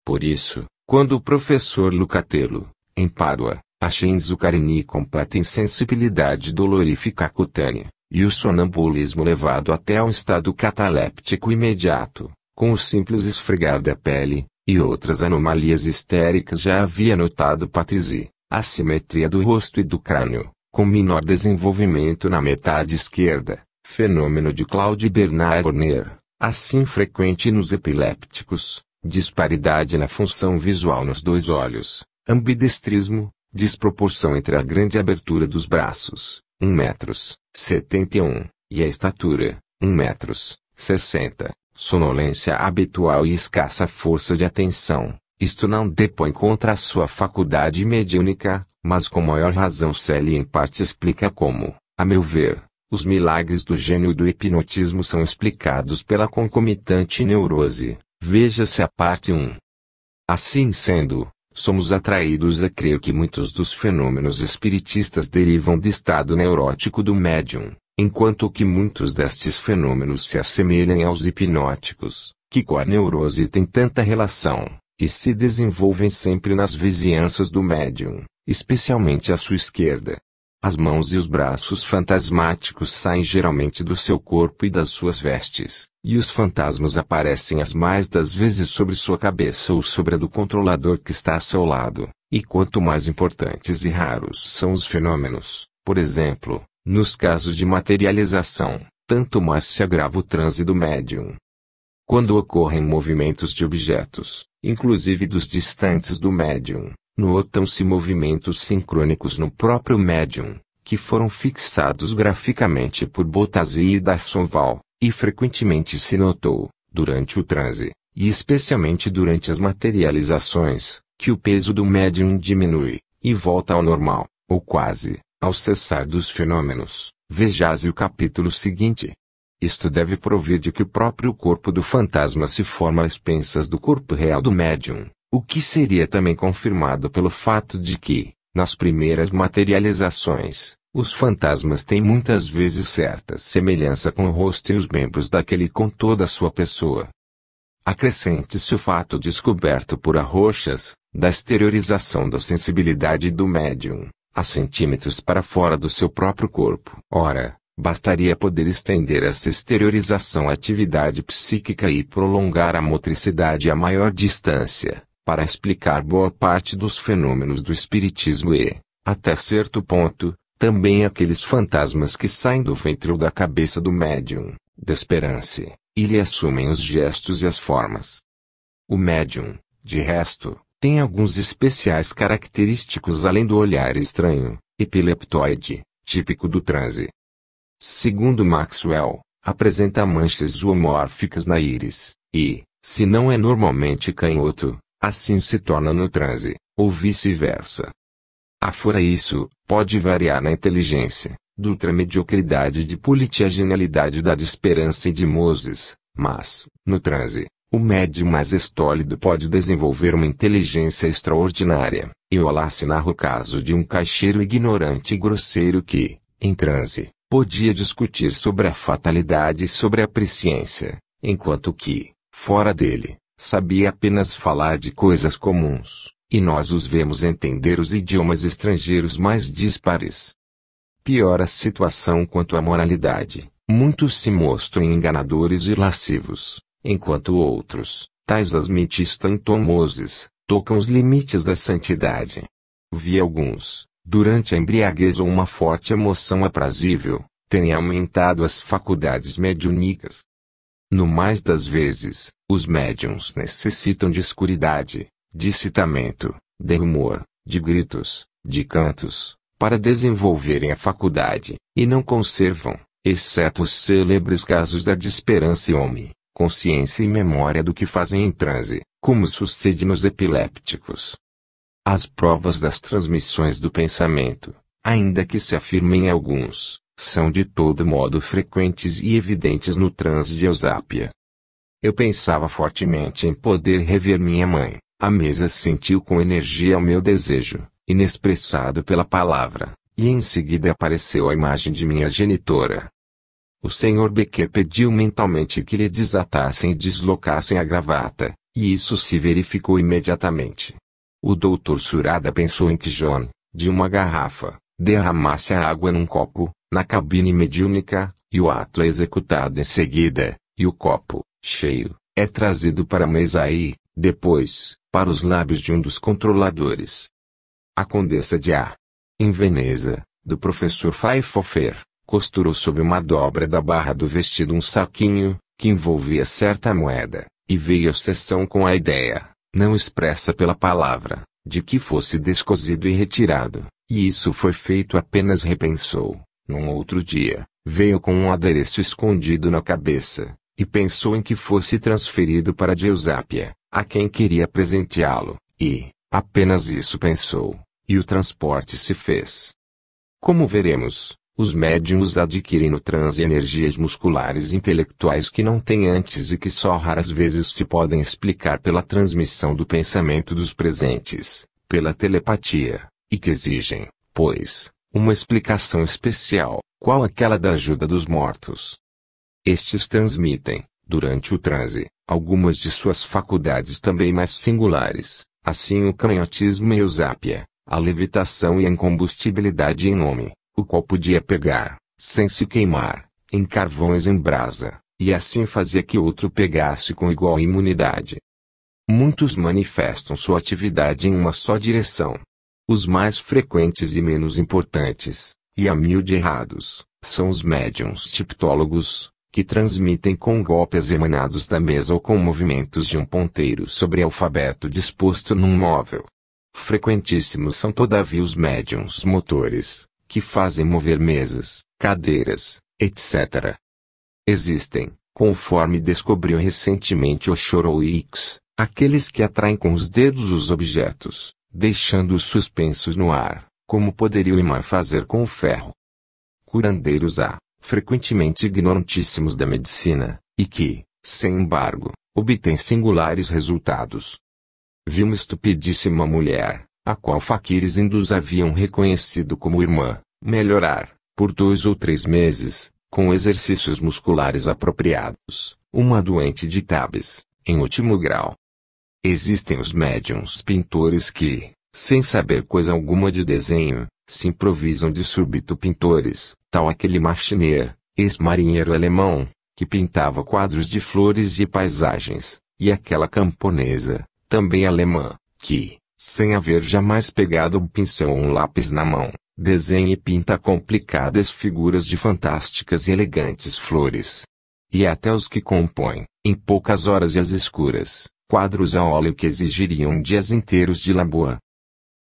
Por isso, quando o professor Lucatello, em Pádua, acha em Zuccarini completa insensibilidade dolorífica cutânea, e o sonambulismo levado até ao estado cataléptico imediato, com o simples esfregar da pele, e outras anomalias histéricas já havia notado Patrizzi, a simetria do rosto e do crânio, com menor desenvolvimento na metade esquerda, fenômeno de Claude Bernard Horner, assim frequente nos epilépticos, disparidade na função visual nos 2 olhos, ambidestrismo, desproporção entre a grande abertura dos braços, 1,71 m, e a estatura, 1,60 m, sonolência habitual e escassa força de atenção. Isto não depõe contra a sua faculdade mediúnica, mas com maior razão Shelley em parte explica como, a meu ver, os milagres do gênio do hipnotismo são explicados pela concomitante neurose. Veja-se a parte 1. Assim sendo, somos atraídos a crer que muitos dos fenômenos espiritistas derivam do estado neurótico do médium, enquanto que muitos destes fenômenos se assemelham aos hipnóticos, que com a neurose têm tanta relação, e se desenvolvem sempre nas vizinhanças do médium, especialmente à sua esquerda. As mãos e os braços fantasmáticos saem geralmente do seu corpo e das suas vestes, e os fantasmas aparecem as mais das vezes sobre sua cabeça ou sobre a do controlador que está a seu lado, e quanto mais importantes e raros são os fenômenos, por exemplo, nos casos de materialização, tanto mais se agrava o transe do médium. Quando ocorrem movimentos de objetos, inclusive dos distantes do médium, notam-se movimentos sincrônicos no próprio médium, que foram fixados graficamente por Bottazzi e Dassonval, e frequentemente se notou, durante o transe, e especialmente durante as materializações, que o peso do médium diminui, e volta ao normal, ou quase, ao cessar dos fenômenos. Vejais o capítulo seguinte. Isto deve provir de que o próprio corpo do fantasma se forma às expensas do corpo real do médium. O que seria também confirmado pelo fato de que, nas primeiras materializações, os fantasmas têm muitas vezes certa semelhança com o rosto e os membros daquele com toda a sua pessoa. Acrescente-se o fato descoberto por Arrochas, da exteriorização da sensibilidade do médium, a centímetros para fora do seu próprio corpo. Ora, bastaria poder estender essa exteriorização à atividade psíquica e prolongar a motricidade a maior distância, para explicar boa parte dos fenômenos do espiritismo e, até certo ponto, também aqueles fantasmas que saem do ventre ou da cabeça do médium, desperance, e lhe assumem os gestos e as formas. O médium, de resto, tem alguns especiais característicos além do olhar estranho, epileptoide, típico do transe. Segundo Maxwell, apresenta manchas zoomórficas na íris, e, se não é normalmente canhoto, assim se torna no transe, ou vice-versa. Afora isso, pode variar na inteligência, do ultramediocridade de Pulit à genialidade da Desperança e de Moses, mas, no transe, o médium mais estólido pode desenvolver uma inteligência extraordinária, e Wallace narra o caso de um caixeiro ignorante e grosseiro que, em transe, podia discutir sobre a fatalidade e sobre a presciência, enquanto que, fora dele, sabia apenas falar de coisas comuns, e nós os vemos entender os idiomas estrangeiros mais díspares. Pior a situação quanto à moralidade, muitos se mostram enganadores e lascivos, enquanto outros, tais as Asmitista e Tom Moses, tocam os limites da santidade. Vi alguns, durante a embriaguez ou uma forte emoção aprazível, terem aumentado as faculdades mediúnicas. No mais das vezes, os médiuns necessitam de escuridade, de excitamento, de rumor, de gritos, de cantos, para desenvolverem a faculdade, e não conservam, exceto os célebres casos da Desperança e Homem, consciência e memória do que fazem em transe, como sucede nos epilépticos. As provas das transmissões do pensamento, ainda que se afirmem alguns, são de todo modo frequentes e evidentes no transe de Eusápia. Eu pensava fortemente em poder rever minha mãe. A mesa sentiu com energia o meu desejo, inexpressado pela palavra, e em seguida apareceu a imagem de minha genitora. O Sr. Becker pediu mentalmente que lhe desatassem e deslocassem a gravata, e isso se verificou imediatamente. O Dr. Surada pensou em que John, de uma garrafa, derramasse a água num copo, na cabine mediúnica, e o ato é executado em seguida, e o copo, cheio, é trazido para a mesa e, depois, para os lábios de um dos controladores. A Condessa de A. em Veneza, do professor Pfeiffer, costurou sob uma dobra da barra do vestido um saquinho, que envolvia certa moeda, e veio à sessão com a ideia, não expressa pela palavra, de que fosse descosido e retirado, e isso foi feito apenas repensou. Num outro dia, veio com um adereço escondido na cabeça, e pensou em que fosse transferido para Eusápia, a quem queria presenteá-lo, e, apenas isso pensou, e o transporte se fez. Como veremos, os médiuns adquirem no transe energias musculares e intelectuais que não têm antes e que só raras vezes se podem explicar pela transmissão do pensamento dos presentes, pela telepatia, e que exigem, pois, uma explicação especial, qual aquela da ajuda dos mortos. Estes transmitem, durante o transe, algumas de suas faculdades também mais singulares, assim o canhotismo e Eusápia, a levitação e a incombustibilidade em nome, o qual podia pegar, sem se queimar, em carvões em brasa, e assim fazia que outro pegasse com igual imunidade. Muitos manifestam sua atividade em uma só direção. Os mais frequentes e menos importantes, e a mil de errados, são os médiuns tiptólogos, que transmitem com golpes emanados da mesa ou com movimentos de um ponteiro sobre alfabeto disposto num móvel. Frequentíssimos são todavia os médiuns motores, que fazem mover mesas, cadeiras, etc. Existem, conforme descobriu recentemente o Choroix, aqueles que atraem com os dedos os objetos, deixando-os suspensos no ar, como poderia o imã fazer com o ferro. Curandeiros há, frequentemente ignorantíssimos da medicina, e que, sem embargo, obtêm singulares resultados. Vi uma estupidíssima mulher, a qual faquires hindus haviam reconhecido como irmã, melhorar, por 2 ou 3 meses, com exercícios musculares apropriados, uma doente de tabes, em último grau. Existem os médiuns pintores que, sem saber coisa alguma de desenho, se improvisam de súbito pintores, tal aquele Marchiner, ex-marinheiro alemão, que pintava quadros de flores e paisagens, e aquela camponesa, também alemã, que, sem haver jamais pegado um pincel ou um lápis na mão, desenha e pinta complicadas figuras de fantásticas e elegantes flores. E até os que compõem, em poucas horas e às escuras, quadros a óleo que exigiriam dias inteiros de labor.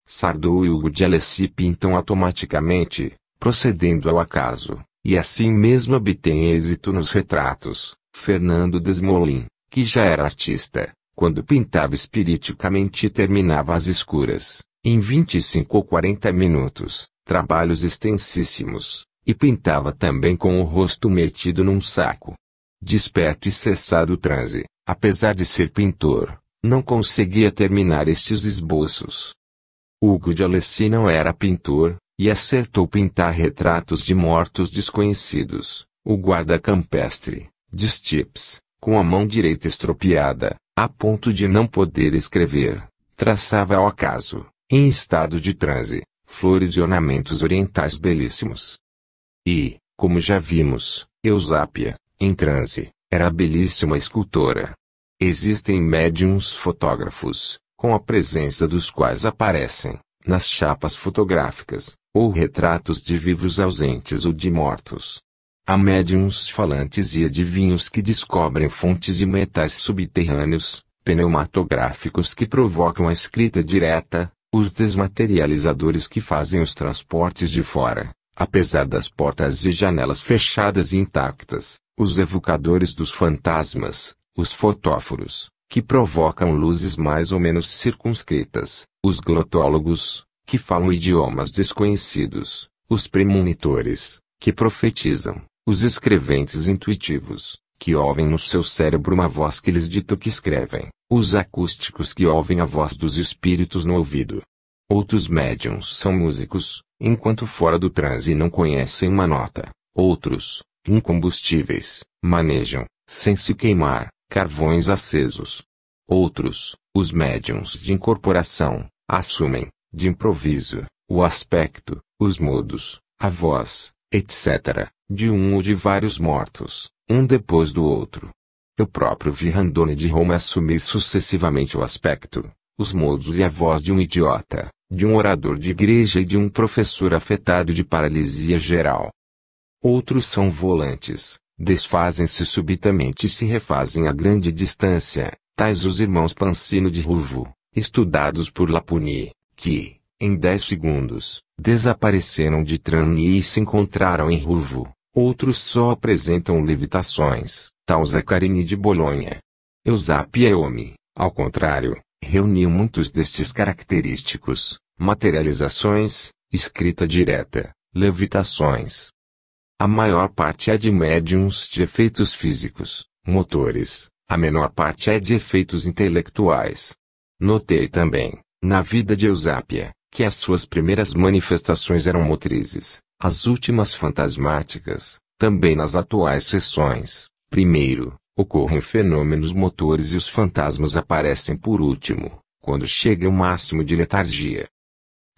Sardou e Hugo de Alessi pintam automaticamente, procedendo ao acaso, e assim mesmo obtém êxito nos retratos. Fernando Desmoulins, que já era artista, quando pintava espiriticamente e terminava às escuras, em 25 ou 40 minutos, trabalhos extensíssimos, e pintava também com o rosto metido num saco. Desperto e cessado o transe, apesar de ser pintor, não conseguia terminar estes esboços. Hugo de Alessi não era pintor, e acertou pintar retratos de mortos desconhecidos. O guarda campestre, de Stips, com a mão direita estropiada, a ponto de não poder escrever, traçava ao acaso, em estado de transe, flores e ornamentos orientais belíssimos. E, como já vimos, Eusápia, em transe, era belíssima escultora. Existem médiuns fotógrafos, com a presença dos quais aparecem, nas chapas fotográficas, ou retratos de vivos ausentes ou de mortos. Há médiuns falantes e adivinhos que descobrem fontes de metais subterrâneos, pneumatográficos que provocam a escrita direta, os desmaterializadores que fazem os transportes de fora, apesar das portas e janelas fechadas e intactas, os evocadores dos fantasmas, os fotóforos, que provocam luzes mais ou menos circunscritas, os glotólogos, que falam idiomas desconhecidos, os premonitores, que profetizam, os escreventes intuitivos, que ouvem no seu cérebro uma voz que lhes dita o que escrevem, os acústicos que ouvem a voz dos espíritos no ouvido. Outros médiuns são músicos, enquanto fora do transe não conhecem uma nota. Outros, incombustíveis, manejam, sem se queimar, carvões acesos. Outros, os médiuns de incorporação, assumem, de improviso, o aspecto, os modos, a voz, etc., de um ou de vários mortos, um depois do outro. Eu próprio vi Randone de Roma assumir sucessivamente o aspecto, os modos e a voz de um idiota, de um orador de igreja e de um professor afetado de paralisia geral. Outros são volantes, desfazem-se subitamente e se refazem a grande distância, tais os irmãos Pansino de Ruvo, estudados por Lapuni, que, em 10 segundos, desapareceram de Trani e se encontraram em Ruvo. Outros só apresentam levitações, tal Zaccarini de Bolonha. Eusápia e Omi, ao contrário, reuniam muitos destes característicos, materializações, escrita direta, levitações. A maior parte é de médiuns de efeitos físicos, motores, a menor parte é de efeitos intelectuais. Notei também, na vida de Eusápia, que as suas primeiras manifestações eram motrizes, as últimas fantasmáticas, também nas atuais sessões. Primeiro, ocorrem fenômenos motores e os fantasmas aparecem por último, quando chega o máximo de letargia.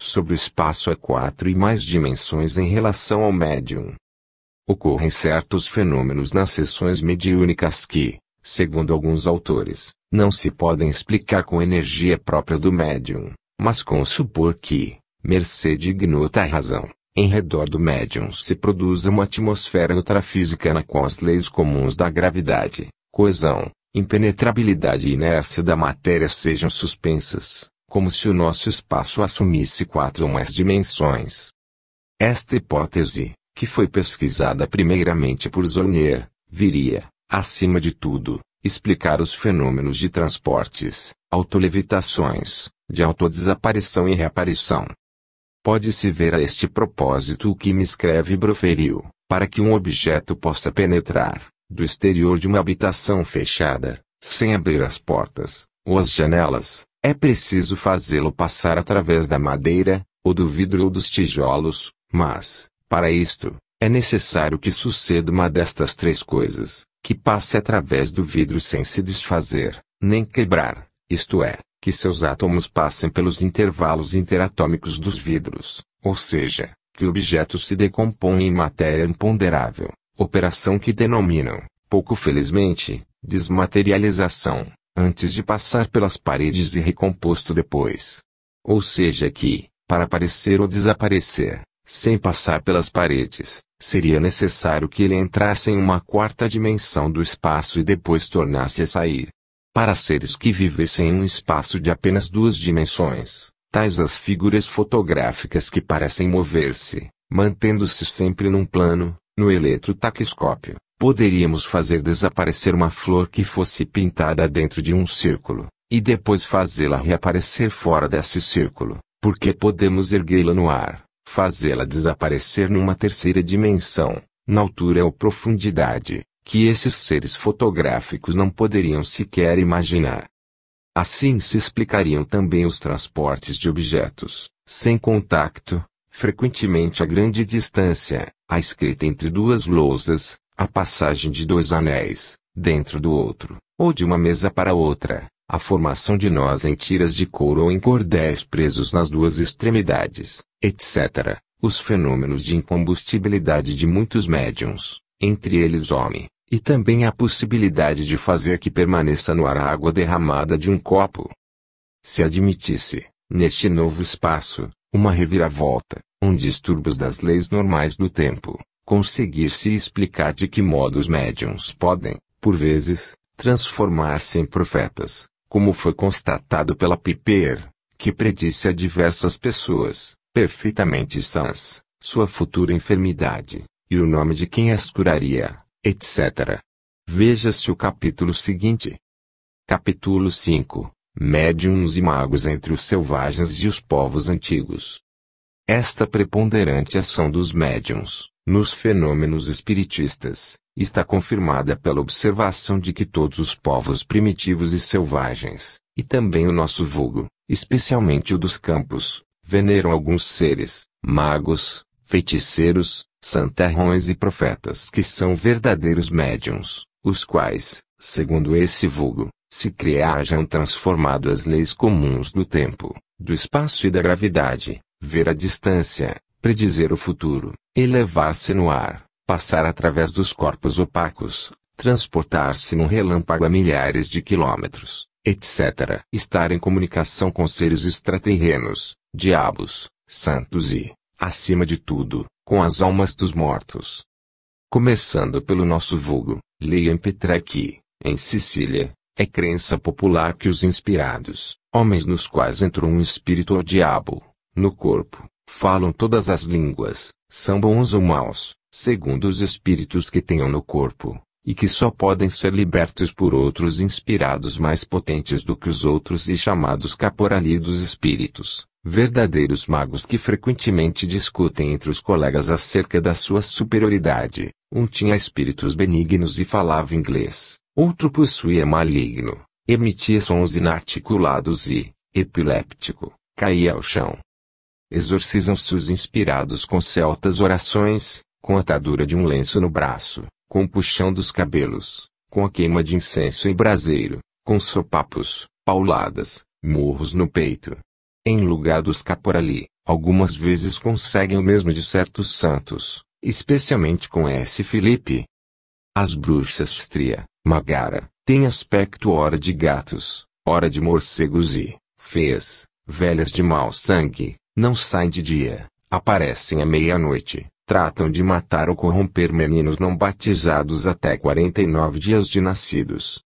Sobre o espaço há 4 e mais dimensões em relação ao médium. Ocorrem certos fenômenos nas sessões mediúnicas que, segundo alguns autores, não se podem explicar com energia própria do médium, mas com supor que, mercê de ignota razão, em redor do médium se produz uma atmosfera ultrafísica na qual as leis comuns da gravidade, coesão, impenetrabilidade e inércia da matéria sejam suspensas, como se o nosso espaço assumisse 4 ou mais dimensões. Esta hipótese, que foi pesquisada primeiramente por Zornier, viria, acima de tudo, explicar os fenômenos de transportes, autolevitações, de autodesaparição e reaparição. Pode-se ver a este propósito o que me escreve Broferiu, para que um objeto possa penetrar, do exterior de uma habitação fechada, sem abrir as portas, ou as janelas, é preciso fazê-lo passar através da madeira, ou do vidro ou dos tijolos, mas, para isto, é necessário que suceda uma destas 3 coisas, que passe através do vidro sem se desfazer, nem quebrar, isto é, que seus átomos passem pelos intervalos interatômicos dos vidros, ou seja, que o objeto se decomponha em matéria imponderável, operação que denominam, pouco felizmente, desmaterialização, antes de passar pelas paredes e recomposto depois. Ou seja que, para aparecer ou desaparecer, sem passar pelas paredes, seria necessário que ele entrasse em uma quarta dimensão do espaço e depois tornasse a sair. Para seres que vivessem em um espaço de apenas duas dimensões, tais as figuras fotográficas que parecem mover-se, mantendo-se sempre num plano, no eletrotaquiscópio, poderíamos fazer desaparecer uma flor que fosse pintada dentro de um círculo, e depois fazê-la reaparecer fora desse círculo, porque podemos erguê-la no ar, fazê-la desaparecer numa terceira dimensão, na altura ou profundidade, que esses seres fotográficos não poderiam sequer imaginar. Assim se explicariam também os transportes de objetos, sem contato, frequentemente a grande distância, a escrita entre duas lousas, a passagem de dois anéis, dentro do outro, ou de uma mesa para outra, a formação de nós em tiras de couro ou em cordéis presos nas duas extremidades, etc., os fenômenos de incombustibilidade de muitos médiuns, entre eles homem, e também a possibilidade de fazer que permaneça no ar a água derramada de um copo. Se admitisse, neste novo espaço, uma reviravolta, distúrbios das leis normais do tempo, conseguir-se explicar de que modo os médiuns podem, por vezes, transformar-se em profetas, como foi constatado pela Piper, que predisse a diversas pessoas, perfeitamente sãs, sua futura enfermidade, e o nome de quem as curaria, etc. Veja-se o capítulo seguinte. Capítulo 5. Médiuns e magos entre os selvagens e os povos antigos. Esta preponderante ação dos médiuns, nos fenômenos espiritistas, está confirmada pela observação de que todos os povos primitivos e selvagens, e também o nosso vulgo, especialmente o dos campos, veneram alguns seres, magos, feiticeiros, santarrões e profetas que são verdadeiros médiuns, os quais, segundo esse vulgo, se hajam transformado as leis comuns do tempo, do espaço e da gravidade, ver a distância, predizer o futuro, elevar-se no ar, passar através dos corpos opacos, transportar-se num relâmpago a milhares de quilômetros, etc. Estar em comunicação com seres extraterrenos, diabos, santos e, acima de tudo, com as almas dos mortos. Começando pelo nosso vulgo, leia em Petrarque, em Sicília, é crença popular que os inspirados, homens nos quais entrou um espírito ou diabo, no corpo, falam todas as línguas, são bons ou maus, segundo os espíritos que tenham no corpo, e que só podem ser libertos por outros inspirados mais potentes do que os outros e chamados caporali dos espíritos, verdadeiros magos que frequentemente discutem entre os colegas acerca da sua superioridade. Um tinha espíritos benignos e falava inglês, outro possuía maligno, emitia sons inarticulados e, epiléptico, caía ao chão. Exorcizam-se os inspirados com celtas orações, com a atadura de um lenço no braço, com o puxão dos cabelos, com a queima de incenso em braseiro, com sopapos, pauladas, murros no peito. Em lugar dos caporali, algumas vezes conseguem o mesmo de certos santos, especialmente com S. Filipe. As bruxas Stria, Magara, têm aspecto ora de gatos, ora de morcegos e, feias, velhas de mau sangue, não saem de dia, aparecem à meia-noite, tratam de matar ou corromper meninos não batizados até 49 dias de nascidos.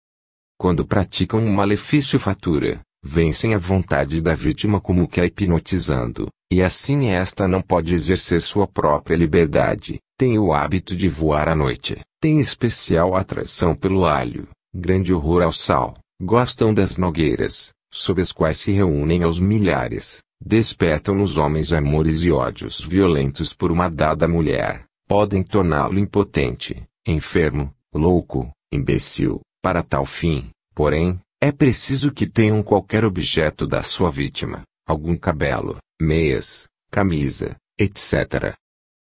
Quando praticam um malefício fatura, vencem a vontade da vítima como que a hipnotizando, e assim esta não pode exercer sua própria liberdade, tem o hábito de voar à noite, tem especial atração pelo alho, grande horror ao sal, gostam das nogueiras, sob as quais se reúnem aos milhares, despertam nos homens amores e ódios violentos por uma dada mulher, podem torná-lo impotente, enfermo, louco, imbecil, para tal fim, porém, é preciso que tenham qualquer objeto da sua vítima, algum cabelo, meias, camisa, etc.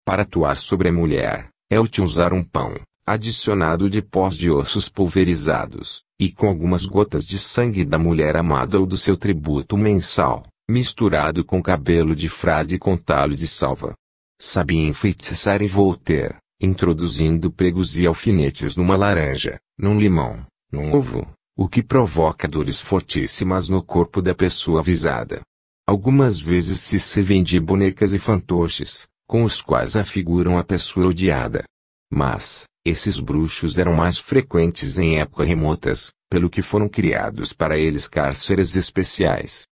Para atuar sobre a mulher, é útil usar um pão, adicionado de pós de ossos pulverizados, e com algumas gotas de sangue da mulher amada ou do seu tributo mensal, misturado com cabelo de frade com talo de salva. Sabia enfeitiçar em Voltaire, introduzindo pregos e alfinetes numa laranja, num limão, num ovo, o que provoca dores fortíssimas no corpo da pessoa avisada. Algumas vezes se servem de bonecas e fantoches, com os quais afiguram a pessoa odiada. Mas, esses bruxos eram mais frequentes em épocas remotas, pelo que foram criados para eles cárceres especiais.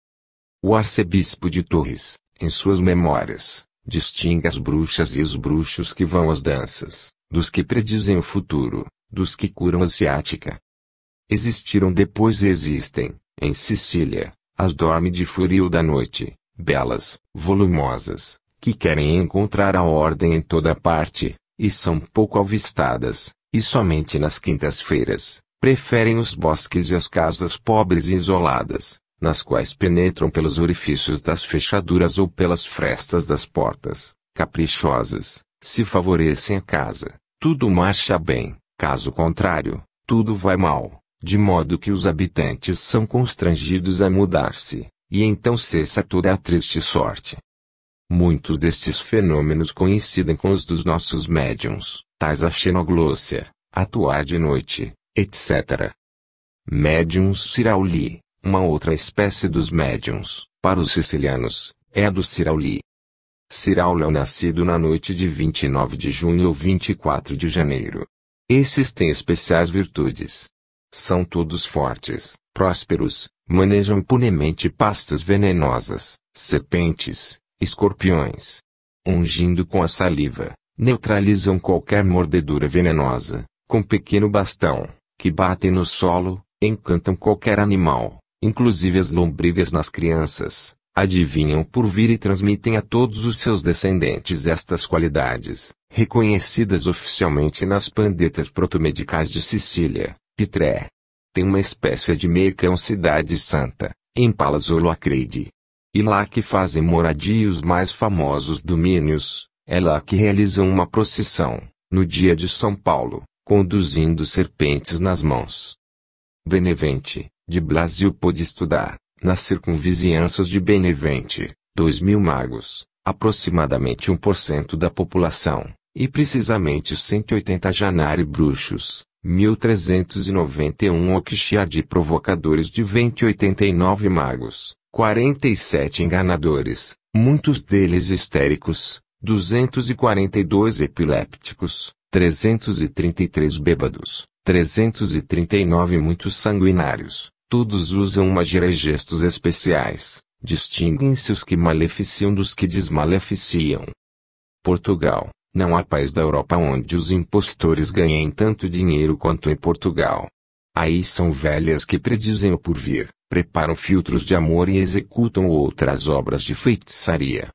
O arcebispo de Torres, em suas memórias, distingue as bruxas e os bruxos que vão às danças, dos que predizem o futuro, dos que curam a ciática. Existiram depois e existem, em Sicília, as dorme de Furil da noite, belas, volumosas, que querem encontrar a ordem em toda parte, e são pouco avistadas, e somente nas quintas-feiras, preferem os bosques e as casas pobres e isoladas, nas quais penetram pelos orifícios das fechaduras ou pelas frestas das portas, caprichosas, se favorecem a casa, tudo marcha bem, caso contrário, tudo vai mal, de modo que os habitantes são constrangidos a mudar-se, e então cessa toda a triste sorte. Muitos destes fenômenos coincidem com os dos nossos médiuns, tais a xenoglossia, atuar de noite, etc. Médiuns Sirauli, uma outra espécie dos médiuns, para os sicilianos, é a do Sirauli. Sirauli é o nascido na noite de 29 de junho ou 24 de janeiro. Esses têm especiais virtudes. São todos fortes, prósperos, manejam impunemente pastas venenosas, serpentes, escorpiões. Ungindo com a saliva, neutralizam qualquer mordedura venenosa, com pequeno bastão, que batem no solo, encantam qualquer animal, inclusive as lombrigas nas crianças, adivinham por vir e transmitem a todos os seus descendentes estas qualidades, reconhecidas oficialmente nas pandetas protomedicais de Sicília, Pitré. Tem uma espécie de meio-cão cidade santa, em Palazzolo Acreide. E lá que fazem moradia os mais famosos domínios, é lá que realizam uma procissão, no dia de São Paulo, conduzindo serpentes nas mãos. Benevente, de Blasio pôde estudar, nas circunvizinhanças de Benevente, 2.000 magos, aproximadamente 1% da população, e precisamente 180 janari bruxos, 1.391 oxiardi provocadores de 20 magos, 47 enganadores, muitos deles histéricos, 242 epilépticos, 333 bêbados, 339 muitos sanguinários, todos usam magia e gestos especiais, distinguem-se os que maleficiam dos que desmaleficiam. Portugal, não há país da Europa onde os impostores ganhem tanto dinheiro quanto em Portugal. Aí são velhas que predizem o porvir, preparam filtros de amor e executam outras obras de feitiçaria.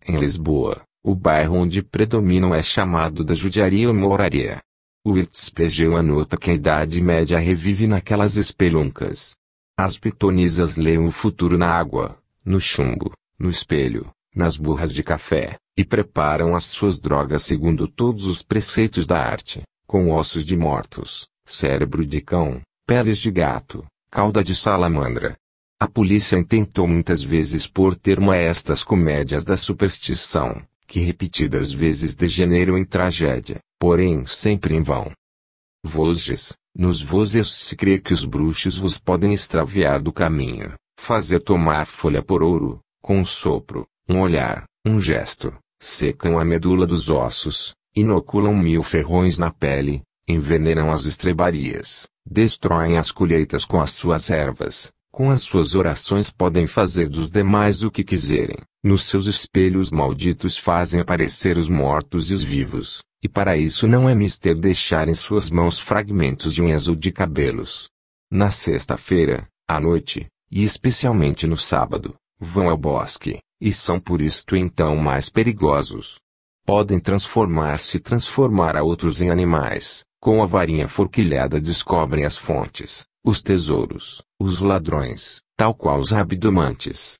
Em Lisboa, o bairro onde predominam é chamado da judiaria ou moraria. O Irtspegel anota que a Idade Média revive naquelas espeluncas. As pitonisas leem o futuro na água, no chumbo, no espelho, nas burras de café, e preparam as suas drogas segundo todos os preceitos da arte, com ossos de mortos, cérebro de cão, peles de gato, cauda de salamandra. A polícia intentou muitas vezes pôr termo a estas comédias da superstição, que repetidas vezes degeneram em tragédia, porém sempre em vão. Vozes, nos vozes se crê que os bruxos vos podem extraviar do caminho, fazer tomar folha por ouro, com um sopro, um olhar, um gesto, secam a medula dos ossos, inoculam 1000 ferrões na pele, envenenam as estrebarias, destroem as colheitas com as suas ervas, com as suas orações podem fazer dos demais o que quiserem, nos seus espelhos malditos fazem aparecer os mortos e os vivos, e para isso não é mister deixar em suas mãos fragmentos de unhas ou de cabelos. Na sexta-feira, à noite, e especialmente no sábado, vão ao bosque, e são por isto então mais perigosos. Podem transformar-se e transformar a outros em animais, com a varinha forquilhada descobrem as fontes, os tesouros, os ladrões, tal qual os rabdomantes.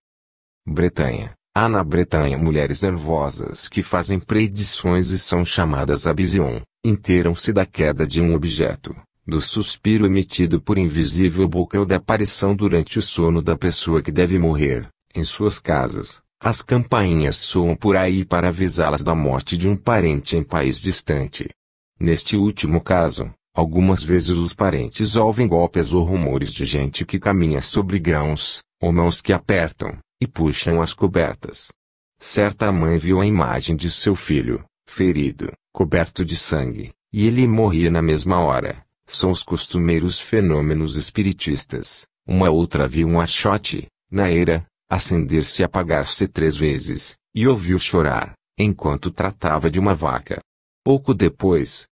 Bretanha. Há na Bretanha mulheres nervosas que fazem predições e são chamadas Abision, inteiram-se da queda de um objeto, do suspiro emitido por invisível boca ou da aparição durante o sono da pessoa que deve morrer. Em suas casas, as campainhas soam por aí para avisá-las da morte de um parente em país distante. Neste último caso, algumas vezes os parentes ouvem golpes ou rumores de gente que caminha sobre grãos, ou mãos que apertam e puxam as cobertas. Certa mãe viu a imagem de seu filho, ferido, coberto de sangue, e ele morria na mesma hora. São os costumeiros fenômenos espiritistas. Uma outra viu um achote, na eira, acender-se e apagar-se 3 vezes, e ouviu chorar, enquanto tratava de uma vaca. Pouco depois,